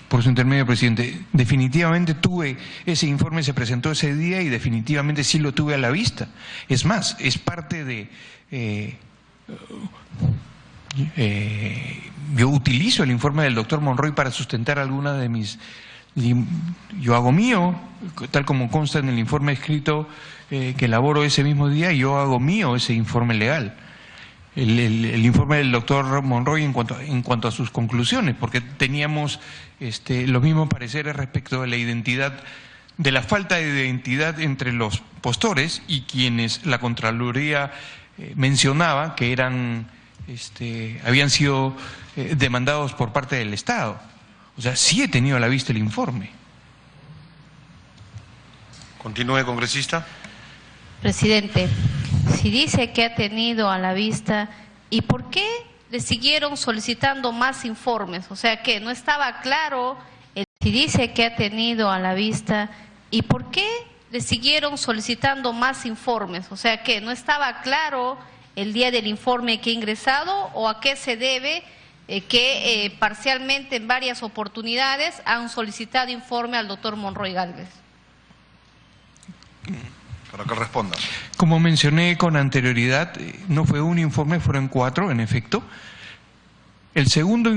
A: por su intermedio, presidente. Definitivamente tuve ese informe, se presentó ese día y definitivamente sí lo tuve a la vista. Es más, es parte de... yo utilizo el informe del doctor Monroy para sustentar alguna de mis... Yo hago mío, tal como consta en el informe escrito que elaboro ese mismo día, yo hago mío ese informe legal. El informe del doctor Monroy en cuanto a sus conclusiones, porque teníamos los mismos pareceres respecto de la identidad, de la falta de identidad entre los postores y quienes la Contraloría mencionaba que eran habían sido demandados por parte del Estado. O sea, sí he tenido a la vista el informe.
E: Continúe, congresista.
I: Presidente, si dice que ha tenido a la vista, ¿y por qué le siguieron solicitando más informes? O sea, que no estaba claro. Si dice que ha tenido a la vista, ¿y por qué le siguieron solicitando más informes? O sea, que no estaba claro el día del informe que ha ingresado, o a qué se debe que parcialmente en varias oportunidades han solicitado informe al doctor Monroy Gálvez.
E: Para que responda.
A: Como mencioné con anterioridad, no fue un informe, fueron 4, en efecto. El segundo,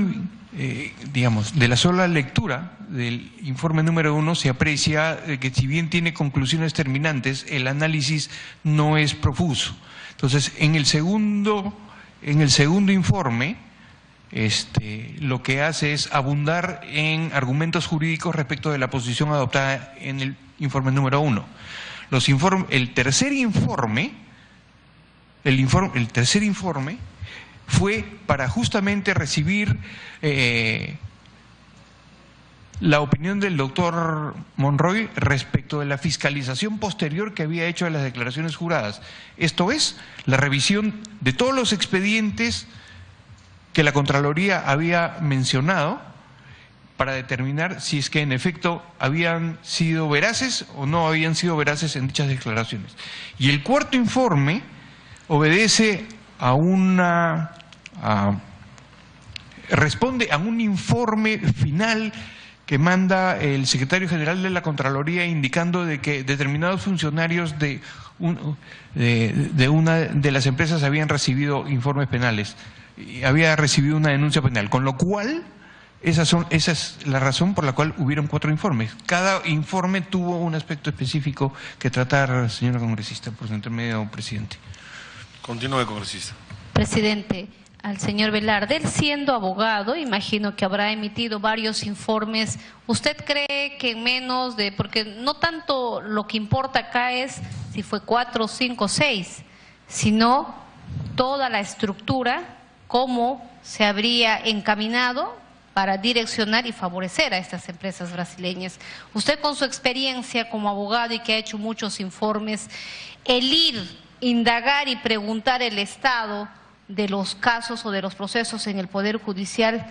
A: digamos, de la sola lectura del informe número 1 se aprecia que si bien tiene conclusiones terminantes, el análisis no es profuso. Entonces, en el segundo informe, lo que hace es abundar en argumentos jurídicos respecto de la posición adoptada en el informe número 1. El tercer informe fue para justamente recibir la opinión del doctor Monroy respecto de la fiscalización posterior que había hecho de las declaraciones juradas. Esto es, la revisión de todos los expedientes que la Contraloría había mencionado para determinar si es que en efecto habían sido veraces o no habían sido veraces en dichas declaraciones. Y el cuarto informe obedece responde a un informe final que manda el secretario general de la Contraloría indicando de que determinados funcionarios de una de las empresas habían recibido informes penales, había recibido una denuncia penal, con lo cual esa es la razón por la cual hubieron 4 informes. Cada informe tuvo un aspecto específico que tratar, señora congresista, por su intermedio, presidente.
E: Continúe, congresista.
I: Presidente, al señor Velarde, él siendo abogado, imagino que habrá emitido varios informes. ¿Usted cree que en menos de, porque no tanto lo que importa acá es si fue 4, 5, 6, sino toda la estructura, cómo se habría encaminado para direccionar y favorecer a estas empresas brasileñas? Usted, con su experiencia como abogado y que ha hecho muchos informes, el ir, indagar y preguntar el estado de los casos o de los procesos en el Poder Judicial,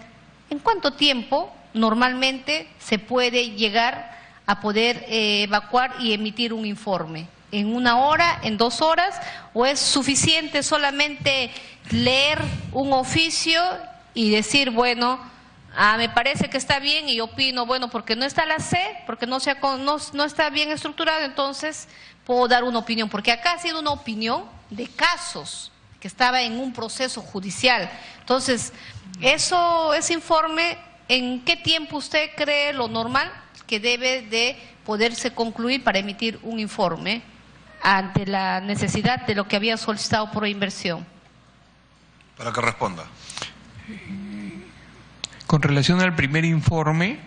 I: ¿en cuánto tiempo normalmente se puede llegar a poder evacuar y emitir un informe? ¿En 1 hora, en 2 horas? ¿O es suficiente solamente leer un oficio y decir, bueno, me parece que está bien y opino, bueno, porque no está la C, porque no está bien estructurado, entonces puedo dar una opinión? Porque acá ha sido una opinión de casos que estaba en un proceso judicial. Entonces, ese informe, ¿en qué tiempo usted cree lo normal que debe de poderse concluir para emitir un informe ante la necesidad de lo que había solicitado por inversión?
E: Para que responda.
A: Con relación al primer informe,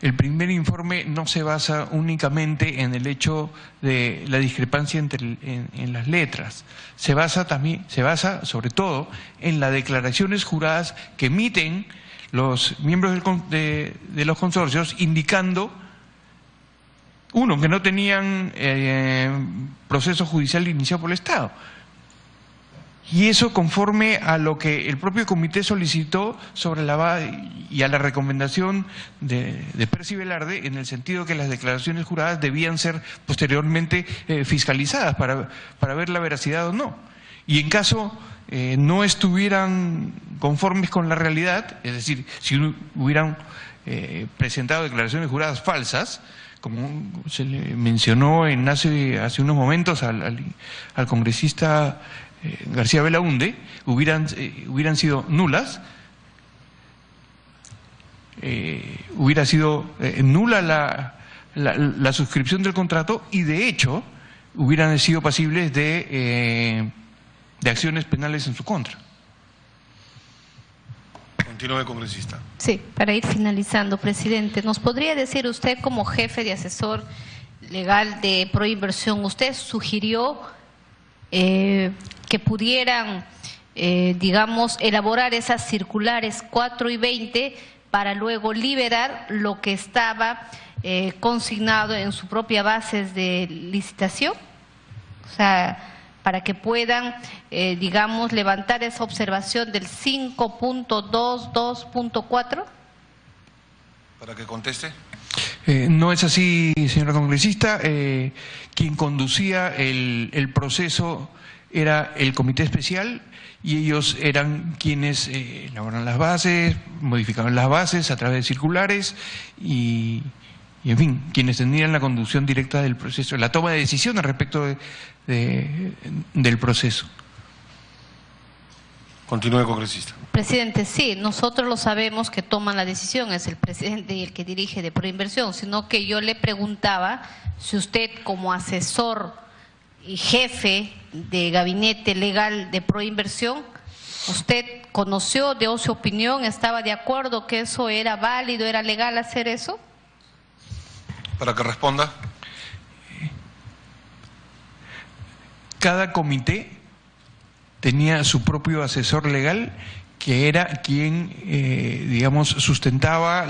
A: el primer informe no se basa únicamente en el hecho de la discrepancia en las letras. Se basa sobre todo en las declaraciones juradas que emiten los miembros de los consorcios, indicando, uno, que no tenían proceso judicial iniciado por el Estado. Y eso conforme a lo que el propio comité solicitó sobre y a la recomendación de Percy Velarde, en el sentido que las declaraciones juradas debían ser posteriormente fiscalizadas para ver la veracidad o no. Y en caso no estuvieran conformes con la realidad, es decir, si hubieran presentado declaraciones juradas falsas, como se le mencionó hace unos momentos al congresista García Belaunde, hubieran sido nulas, hubiera sido nula la suscripción del contrato, y de hecho hubieran sido pasibles de acciones penales en su contra.
E: Continúe, congresista.
I: Sí, para ir finalizando, presidente, ¿nos podría decir usted, como jefe de asesor legal de Proinversión, usted sugirió que pudieran digamos, elaborar esas circulares 4 y 20 para luego liberar lo que estaba consignado en su propia base de licitación? O sea, para que puedan, digamos, levantar esa observación del 5.22.4.
E: ¿Para que conteste?
A: No es así, señora congresista. Quien conducía el proceso era el comité especial y ellos eran quienes elaboraron las bases, modificaban las bases a través de circulares y en fin, quienes tenían la conducción directa del proceso, la toma de decisiones respecto del proceso.
E: Continúe, congresista.
I: Presidente, sí, nosotros lo sabemos que toman la decisión, es el presidente y el que dirige de Proinversión, sino que yo le preguntaba si usted como asesor y jefe de gabinete legal de Proinversión, ¿usted conoció, dio su opinión, estaba de acuerdo que eso era válido, era legal hacer eso?
E: Para que responda.
A: Cada comité tenía su propio asesor legal, que era quien, digamos, sustentaba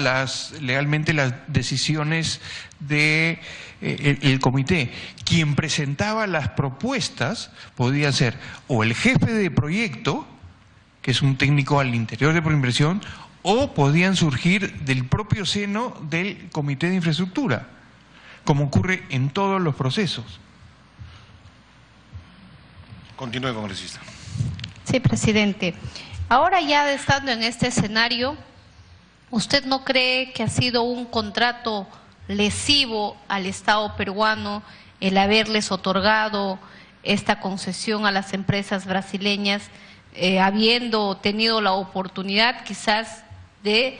A: legalmente las decisiones de el comité. Quien presentaba las propuestas podía ser o el jefe de proyecto, que es un técnico al interior de Proinversión, o podían surgir del propio seno del comité de infraestructura, como ocurre en todos los procesos.
E: Continúe, congresista.
I: Sí, presidente. Ahora ya estando en este escenario, ¿usted no cree que ha sido un contrato lesivo al Estado peruano el haberles otorgado esta concesión a las empresas brasileñas, habiendo tenido la oportunidad quizás de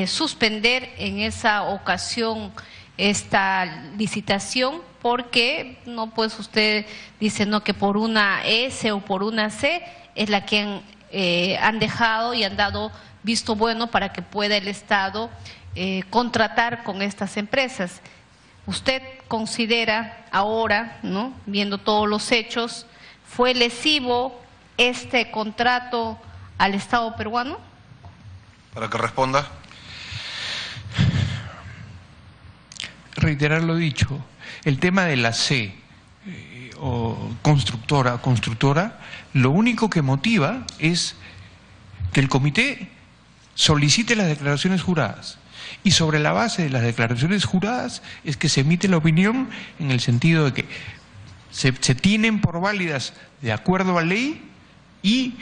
I: suspender en esa ocasión esta licitación? Porque no, pues usted dice no, que por una S o por una C es la que han dejado y han dado visto bueno para que pueda el Estado contratar con estas empresas. ¿Usted considera ahora, ¿no?, viendo todos los hechos, fue lesivo este contrato al Estado peruano?
E: Para que responda.
A: Reiterar lo dicho, el tema de la C o constructora, lo único que motiva es que el comité solicite las declaraciones juradas y sobre la base de las declaraciones juradas es que se emite la opinión en el sentido de que se tienen por válidas de acuerdo a ley y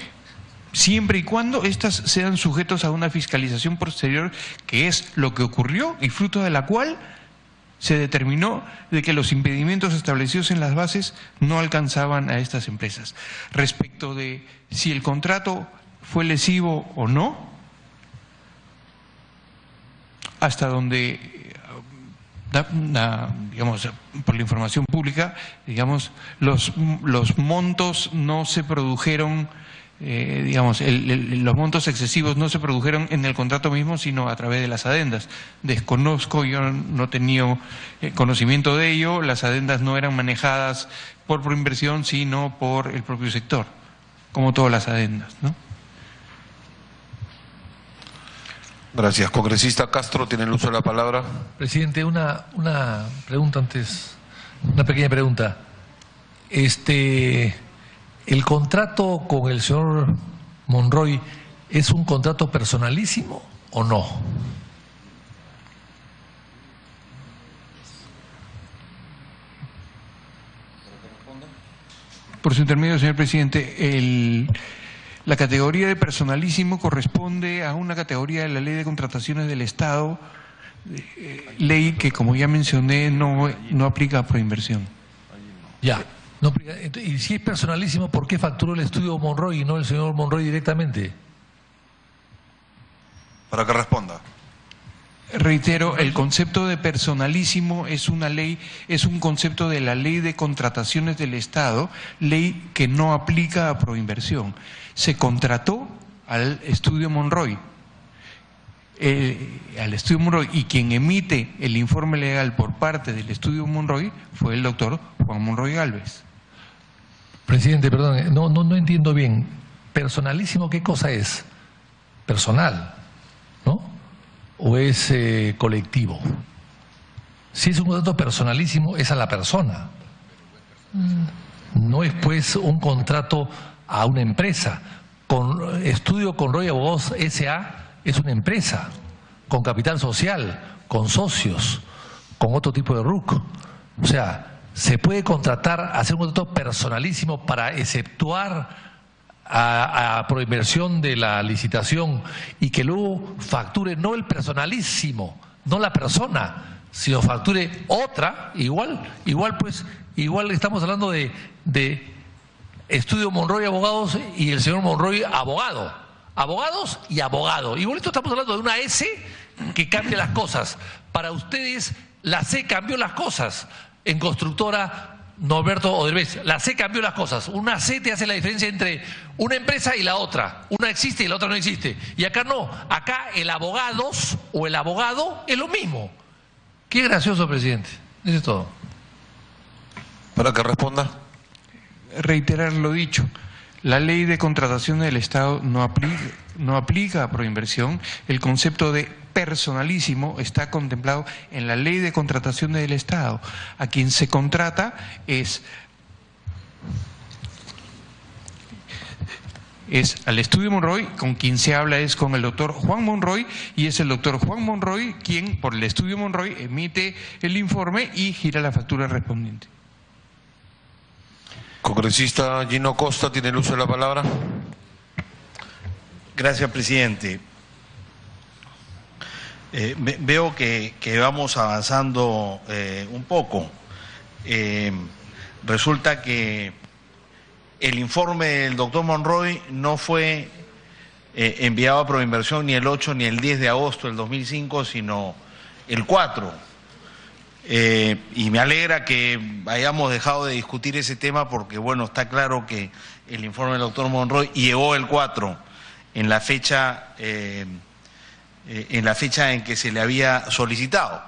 A: siempre y cuando éstas sean sujetos a una fiscalización posterior, que es lo que ocurrió y fruto de la cual se determinó de que los impedimentos establecidos en las bases no alcanzaban a estas empresas. Respecto de si el contrato fue lesivo o no, hasta donde, digamos, por la información pública, digamos, los montos no se produjeron, digamos, los montos excesivos no se produjeron en el contrato mismo, sino a través de las adendas. Desconozco, yo no he tenido conocimiento de ello, las adendas no eran manejadas por Proinversión, sino por el propio sector, como todas las adendas, ¿no?
E: Gracias. Congresista Castro, tiene el uso de la palabra.
D: Presidente, una pregunta antes, una pequeña pregunta. ¿El contrato con el señor Monroy es un contrato personalísimo o no?
A: Por su intermedio, señor presidente, la categoría de personalísimo corresponde a una categoría de la Ley de Contrataciones del Estado, ley que, como ya mencioné, no aplica a Proinversión.
D: Ya. No, y si es personalísimo, ¿por qué facturó el estudio Monroy y no el señor Monroy directamente?
E: Para que responda.
A: Reitero, el concepto de personalísimo es una ley, es un concepto de la Ley de Contrataciones del Estado, ley que no aplica a Proinversión. Se contrató al estudio Monroy, y quien emite el informe legal por parte del estudio Monroy fue el doctor Juan Monroy Gálvez.
D: Presidente, perdón, no entiendo bien. personalísimo, ¿qué cosa es? Personal, ¿no? ¿O es colectivo? Si es un contrato personalísimo, es a la persona. No es pues un contrato a una empresa. Con Estudio Monroy Abogados S.A. es una empresa, con capital social, con socios, con otro tipo de RUC. O sea, se puede contratar, hacer un contrato personalísimo para exceptuar a Proinversión de la licitación y que luego facture no el personalísimo, no la persona, sino facture otra, igual estamos hablando de Estudio Monroy Abogados y el señor Monroy abogado, abogados y abogado. Igualito estamos hablando de una S que cambia las cosas. Para ustedes la C cambió las cosas. En Constructora Norberto Oderbez, la C cambió las cosas. Una C te hace la diferencia entre una empresa y la otra. Una existe y la otra no existe. Y acá no. Acá el abogados o el abogado es lo mismo. Qué gracioso, presidente. Eso es todo.
E: Para que responda.
A: Reiterar lo dicho. La ley de contratación del Estado no aplica a Proinversión. El concepto de personalísimo está contemplado en la ley de contratación del Estado. A quien se contrata es al Estudio Monroy, con quien se habla es con el doctor Juan Monroy, y es el doctor Juan Monroy quien, por el Estudio Monroy, emite el informe y gira la factura correspondiente.
E: Congresista Gino Costa, tiene el uso de la palabra.
C: Gracias, presidente. Veo que vamos avanzando un poco. Resulta que el informe del doctor Monroy no fue enviado a Proinversión ni el 8 ni el 10 de agosto del 2005, sino el 4. Y me alegra que hayamos dejado de discutir ese tema porque, bueno, está claro que el informe del doctor Monroy llegó el 4 en la fecha en que se le había solicitado.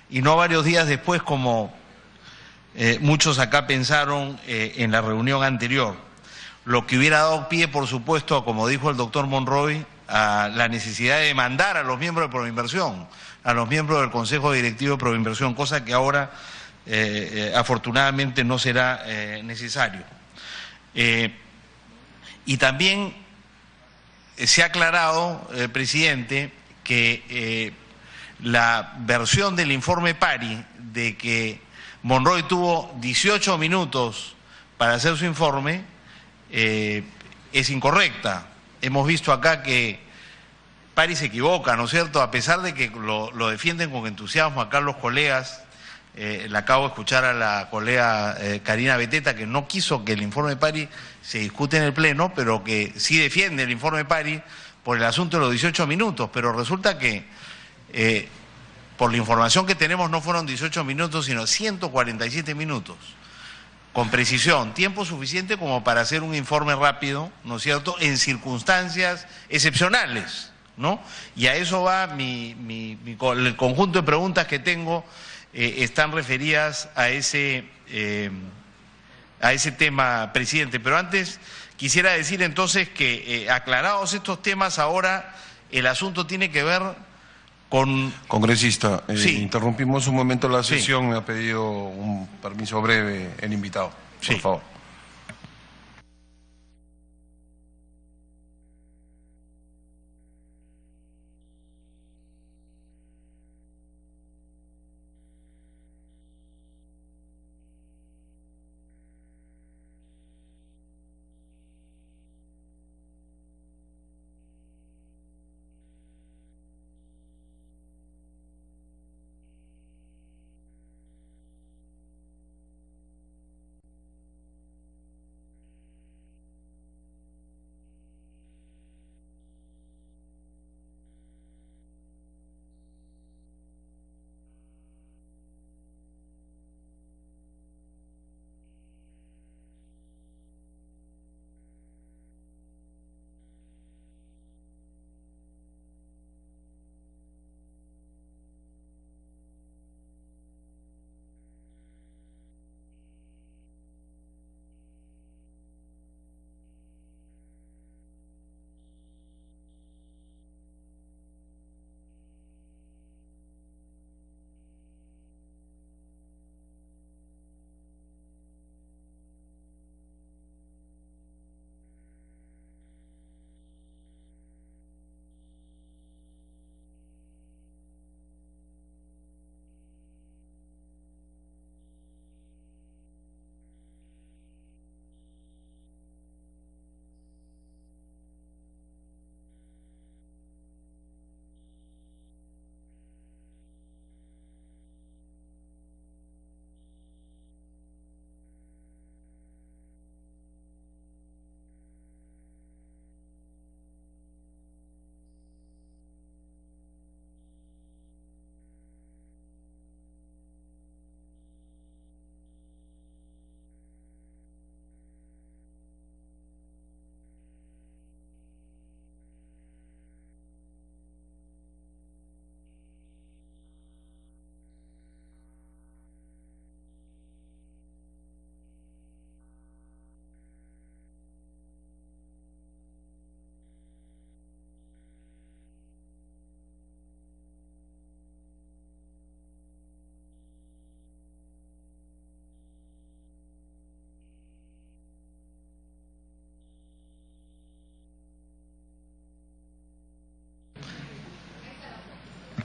C: Y no varios días después, como muchos acá pensaron en la reunión anterior. Lo que hubiera dado pie, por supuesto, como dijo el doctor Monroy, a la necesidad de demandar a los miembros de Proinversión, a los miembros del Consejo Directivo de Proinversión, cosa que ahora afortunadamente no será necesario. Y también se ha aclarado, presidente, que la versión del informe Pari de que Monroy tuvo 18 minutos para hacer su informe es incorrecta. Hemos visto acá que Pari se equivoca, ¿no es cierto? A pesar de que lo defienden con entusiasmo acá los colegas, le acabo de escuchar a la colega Karina Beteta, que no quiso que el informe Pari se discute en el Pleno, pero que sí defiende el informe Pari por el asunto de los 18 minutos, pero resulta que por la información que tenemos no fueron 18 minutos, sino 147 minutos, con precisión, tiempo suficiente como para hacer un informe rápido, ¿no es cierto?, en circunstancias excepcionales, ¿no? Y a eso va el conjunto de preguntas que tengo, están referidas a ese tema, presidente. Pero antes quisiera decir entonces que aclarados estos temas, ahora el asunto tiene que ver con...
E: Congresista,
C: sí.
E: Interrumpimos un momento la sesión,
C: sí.
E: Me ha pedido un permiso breve el invitado,
C: sí.
E: Por favor.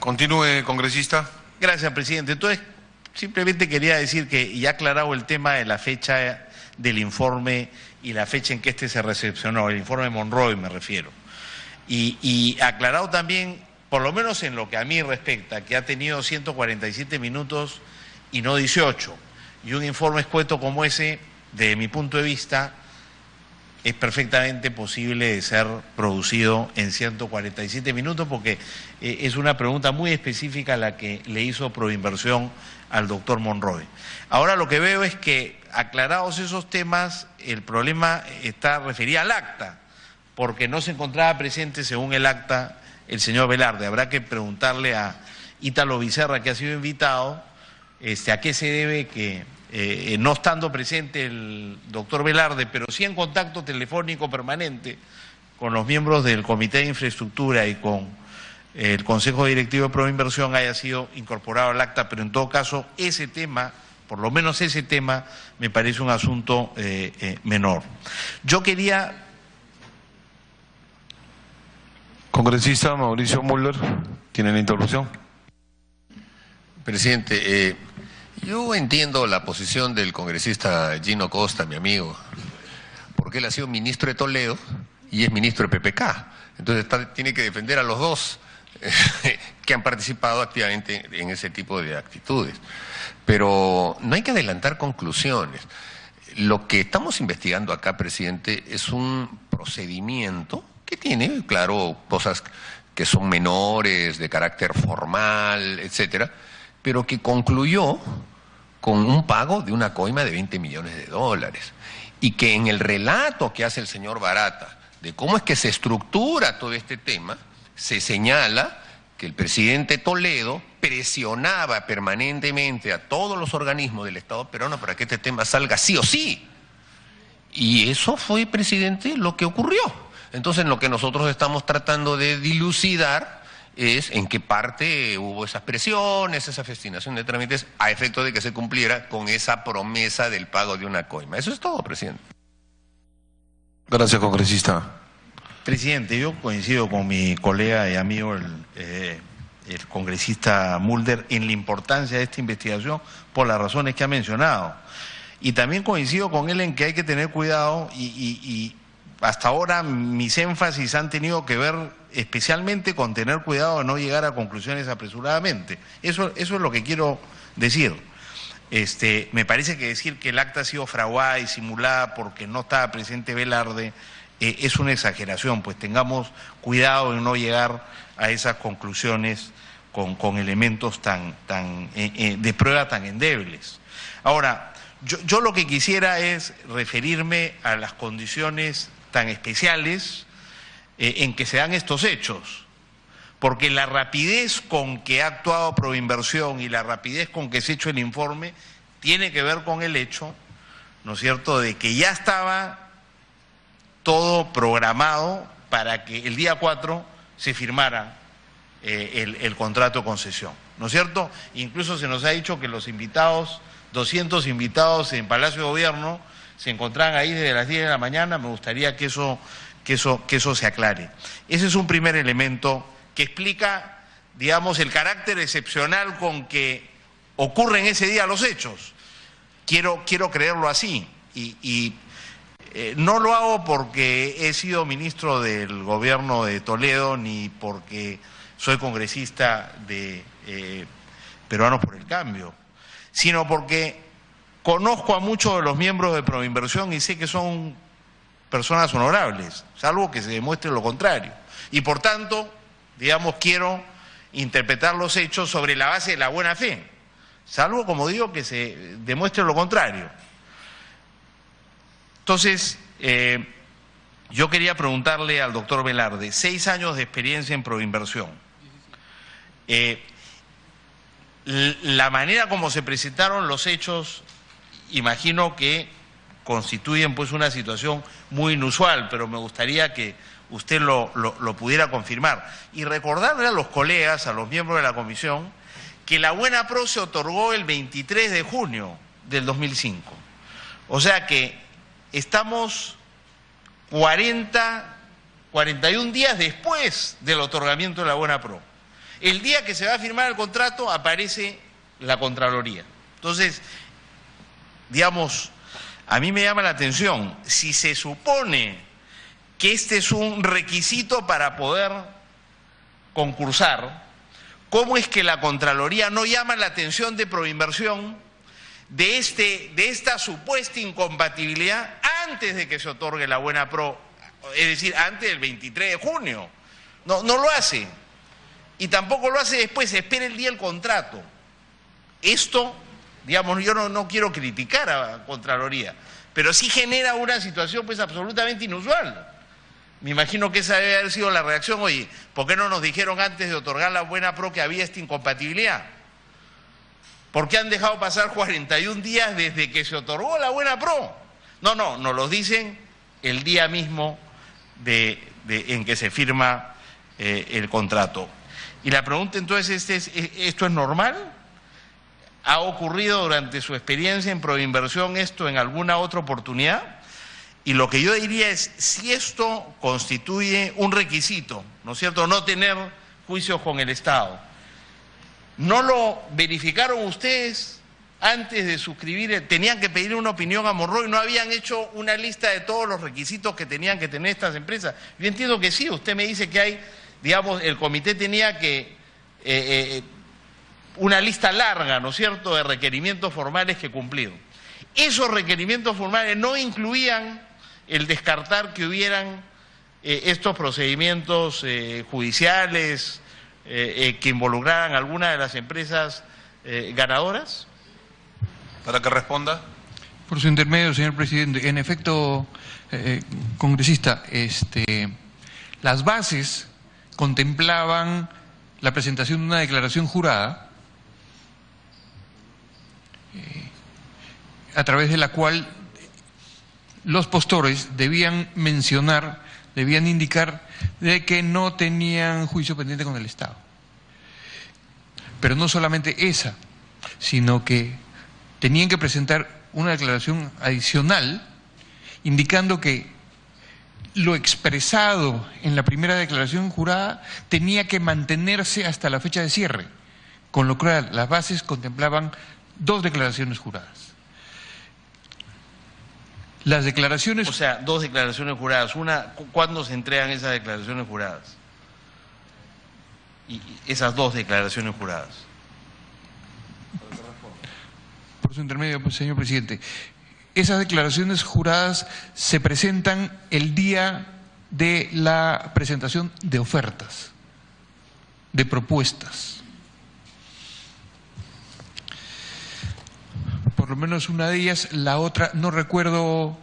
E: Continúe, congresista.
C: Gracias, presidente. Entonces, simplemente quería decir que ya aclarado el tema de la fecha del informe y la fecha en que este se recepcionó, el informe Monroy me refiero. Y aclarado también, por lo menos en lo que a mí respecta, que ha tenido 147 minutos y no 18. Y un informe escueto como ese, desde mi punto de vista, es perfectamente posible de ser producido en 147 minutos porque es una pregunta muy específica la que le hizo Proinversión al doctor Monroy. Ahora lo que veo es que, aclarados esos temas, el problema está referido al acta, porque no se encontraba presente, según el acta, el señor Velarde. Habrá que preguntarle a Ítalo Becerra, que ha sido invitado, a qué se debe que, no estando presente el doctor Velarde, pero sí en contacto telefónico permanente con los miembros del Comité de Infraestructura y con el Consejo Directivo de Proinversión, haya sido incorporado al acta, pero en todo caso ese tema, por lo menos ese tema, me parece un asunto menor. Yo quería...
E: Congresista Mauricio Müller, ¿tiene la interrupción?
B: Presidente, yo entiendo la posición del congresista Gino Costa, mi amigo, porque él ha sido ministro de Toledo y es ministro de PPK. Entonces tiene que defender a los dos que han participado activamente en ese tipo de actitudes. Pero no hay que adelantar conclusiones. Lo que estamos investigando acá, presidente, es un procedimiento que tiene, claro, cosas que son menores, de carácter formal, etcétera, pero que concluyó con un pago de una coima de $20 millones. Y que en el relato que hace el señor Barata de cómo es que se estructura todo este tema, se señala que el presidente Toledo presionaba permanentemente a todos los organismos del Estado peruano para que este tema salga sí o sí. Y eso fue, presidente, lo que ocurrió. Entonces, lo que nosotros estamos tratando de dilucidar es en qué parte hubo esas presiones, esa festinación de trámites, a efecto de que se cumpliera con esa promesa del pago de una coima. Eso es todo, presidente.
E: Gracias, congresista.
C: Presidente, yo coincido con mi colega y amigo, el congresista Mulder, en la importancia de esta investigación por las razones que ha mencionado. Y también coincido con él en que hay que tener cuidado y hasta ahora mis énfasis han tenido que ver especialmente con tener cuidado de no llegar a conclusiones apresuradamente. Eso es lo que quiero decir. Me parece que decir que el acta ha sido fraguada y simulada porque no estaba presente Velarde es una exageración, pues tengamos cuidado en no llegar a esas conclusiones con elementos de prueba tan endebles. Ahora, yo lo que quisiera es referirme a las condiciones tan especiales en que se dan estos hechos, porque la rapidez con que ha actuado Proinversión y la rapidez con que se ha hecho el informe tiene que ver con el hecho, ¿no es cierto?, de que ya estaba todo programado para que el día 4 se firmara el contrato de concesión, ¿no es cierto? Incluso se nos ha dicho que los invitados, 200 invitados en Palacio de Gobierno, se encontraban ahí desde las 10 de la mañana. Me gustaría que eso se aclare. Ese es un primer elemento que explica, digamos, el carácter excepcional con que ocurren ese día los hechos. Quiero creerlo así y no lo hago porque he sido ministro del gobierno de Toledo ni porque soy congresista de Peruanos por el Cambio, sino porque conozco a muchos de los miembros de Proinversión y sé que son personas honorables, salvo que se demuestre lo contrario. Y por tanto, digamos, quiero interpretar los hechos sobre la base de la buena fe, salvo, como digo, que se demuestre lo contrario. Entonces, yo quería preguntarle al doctor Velarde, 6 años de experiencia en Proinversión. La manera como se presentaron los hechos, imagino que constituyen pues una situación muy inusual, pero me gustaría que usted lo pudiera confirmar. Y recordarle a los colegas, a los miembros de la comisión, que la buena pro se otorgó el 23 de junio del 2005. O sea que estamos 41 días después del otorgamiento de la buena pro. El día que se va a firmar el contrato aparece la Contraloría. Entonces, digamos, a mí me llama la atención, si se supone que este es un requisito para poder concursar, ¿cómo es que la Contraloría no llama la atención de Proinversión de esta supuesta incompatibilidad antes de que se otorgue la buena pro, es decir, antes del 23 de junio? No lo hace. Y tampoco lo hace después, espera el día del contrato. Esto, digamos, yo no quiero criticar a Contraloría, pero sí genera una situación pues absolutamente inusual. Me imagino que esa debe haber sido la reacción. Oye, ¿por qué no nos dijeron antes de otorgar la buena pro que había esta incompatibilidad? ¿Por qué han dejado pasar 41 días desde que se otorgó la buena pro? No, nos lo dicen el día mismo en que se firma el contrato. Y la pregunta entonces es, ¿esto es normal? ¿Ha ocurrido durante su experiencia en Proinversión esto en alguna otra oportunidad? Y lo que yo diría es, si esto constituye un requisito, ¿no es cierto?, no tener juicios con el Estado, ¿no lo verificaron ustedes antes de suscribir? Tenían que pedir una opinión a Monroy, ¿no habían hecho una lista de todos los requisitos que tenían que tener estas empresas? Yo entiendo que sí, usted me dice que hay, digamos, el comité tenía que una lista larga, ¿no es cierto?, de requerimientos formales que cumplir. Esos requerimientos formales no incluían el descartar que hubieran estos procedimientos judiciales que involucraran a alguna de las empresas ganadoras.
E: Para que responda.
A: Por su intermedio, señor presidente. En efecto, congresista, las bases contemplaban la presentación de una declaración jurada a través de la cual los postores debían indicar de que no tenían juicio pendiente con el Estado. Pero no solamente esa, sino que tenían que presentar una declaración adicional indicando que lo expresado en la primera declaración jurada tenía que mantenerse hasta la fecha de cierre, con lo cual las bases contemplaban 2 declaraciones juradas. Las declaraciones...
C: O sea, 2 declaraciones juradas. Una, ¿cuándo se entregan esas declaraciones juradas? Y esas 2 declaraciones juradas.
A: Por su intermedio, pues, señor presidente. Esas declaraciones juradas se presentan el día de la presentación de ofertas, de propuestas. Por lo menos una de ellas, la otra no recuerdo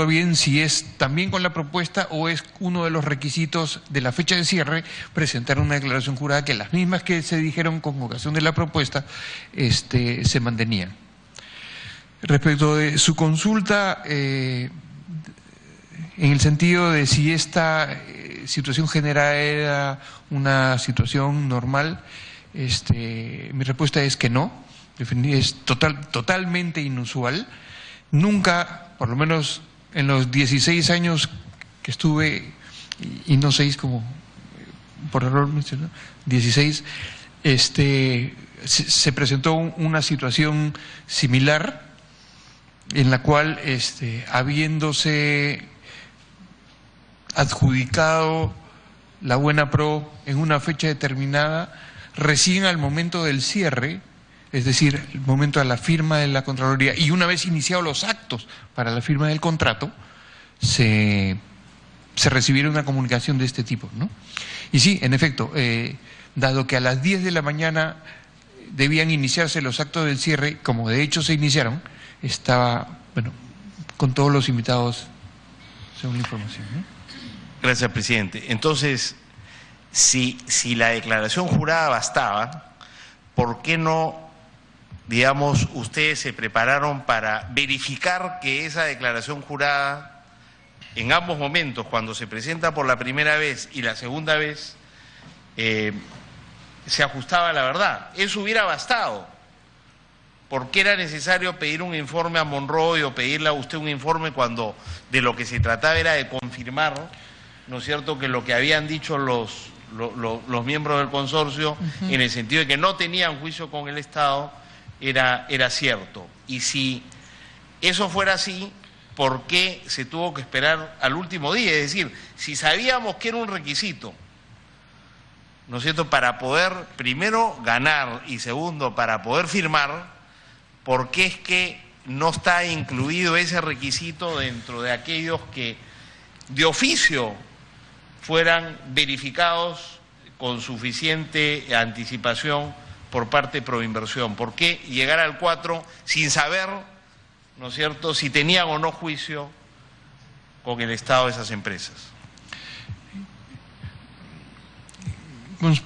A: bien si es también con la propuesta o es uno de los requisitos de la fecha de cierre, presentar una declaración jurada que las mismas que se dijeron con ocasión de la propuesta se mantenían. Respecto de su consulta, en el sentido de si esta situación generada era una situación normal, mi respuesta es que no. Es totalmente inusual. Nunca, por lo menos en los 16 años que estuve, y no 6 como por error mencionó, 16, se presentó una situación similar en la cual, habiéndose adjudicado la buena pro en una fecha determinada, recién al momento del cierre, es decir, el momento de la firma de la Contraloría, y una vez iniciados los actos para la firma del contrato, se recibieron una comunicación de este tipo, ¿no? Y sí, en efecto, dado que a las 10 de la mañana debían iniciarse los actos del cierre, como de hecho se iniciaron, estaba, con todos los invitados, según la información, ¿no?
C: Gracias, presidente. Entonces, si la declaración jurada bastaba, ¿por qué no, digamos, ustedes se prepararon para verificar que esa declaración jurada, en ambos momentos, cuando se presenta por la primera vez y la segunda vez, se ajustaba a la verdad? Eso hubiera bastado. ¿Por qué era necesario pedir un informe a Monroy o pedirle a usted un informe cuando de lo que se trataba era de confirmar, ¿no es cierto?, que lo que habían dicho los los miembros del consorcio, en el sentido de que no tenían juicio con el Estado, era cierto. Y si eso fuera así, ¿por qué se tuvo que esperar al último día? Es decir, si sabíamos que era un requisito, ¿no es cierto?, para poder, primero, ganar y segundo, para poder firmar, ¿por qué es que no está incluido ese requisito dentro de aquellos que de oficio fueran verificados con suficiente anticipación por parte de Proinversión? ¿Por qué llegar al 4 sin saber, ¿no es cierto?, si tenían o no juicio con el Estado de esas empresas?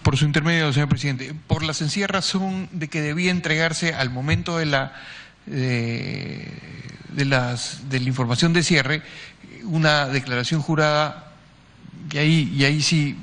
A: Por su intermedio, señor presidente, por la sencilla razón de que debía entregarse al momento de la información de cierre una declaración jurada, y ahí sí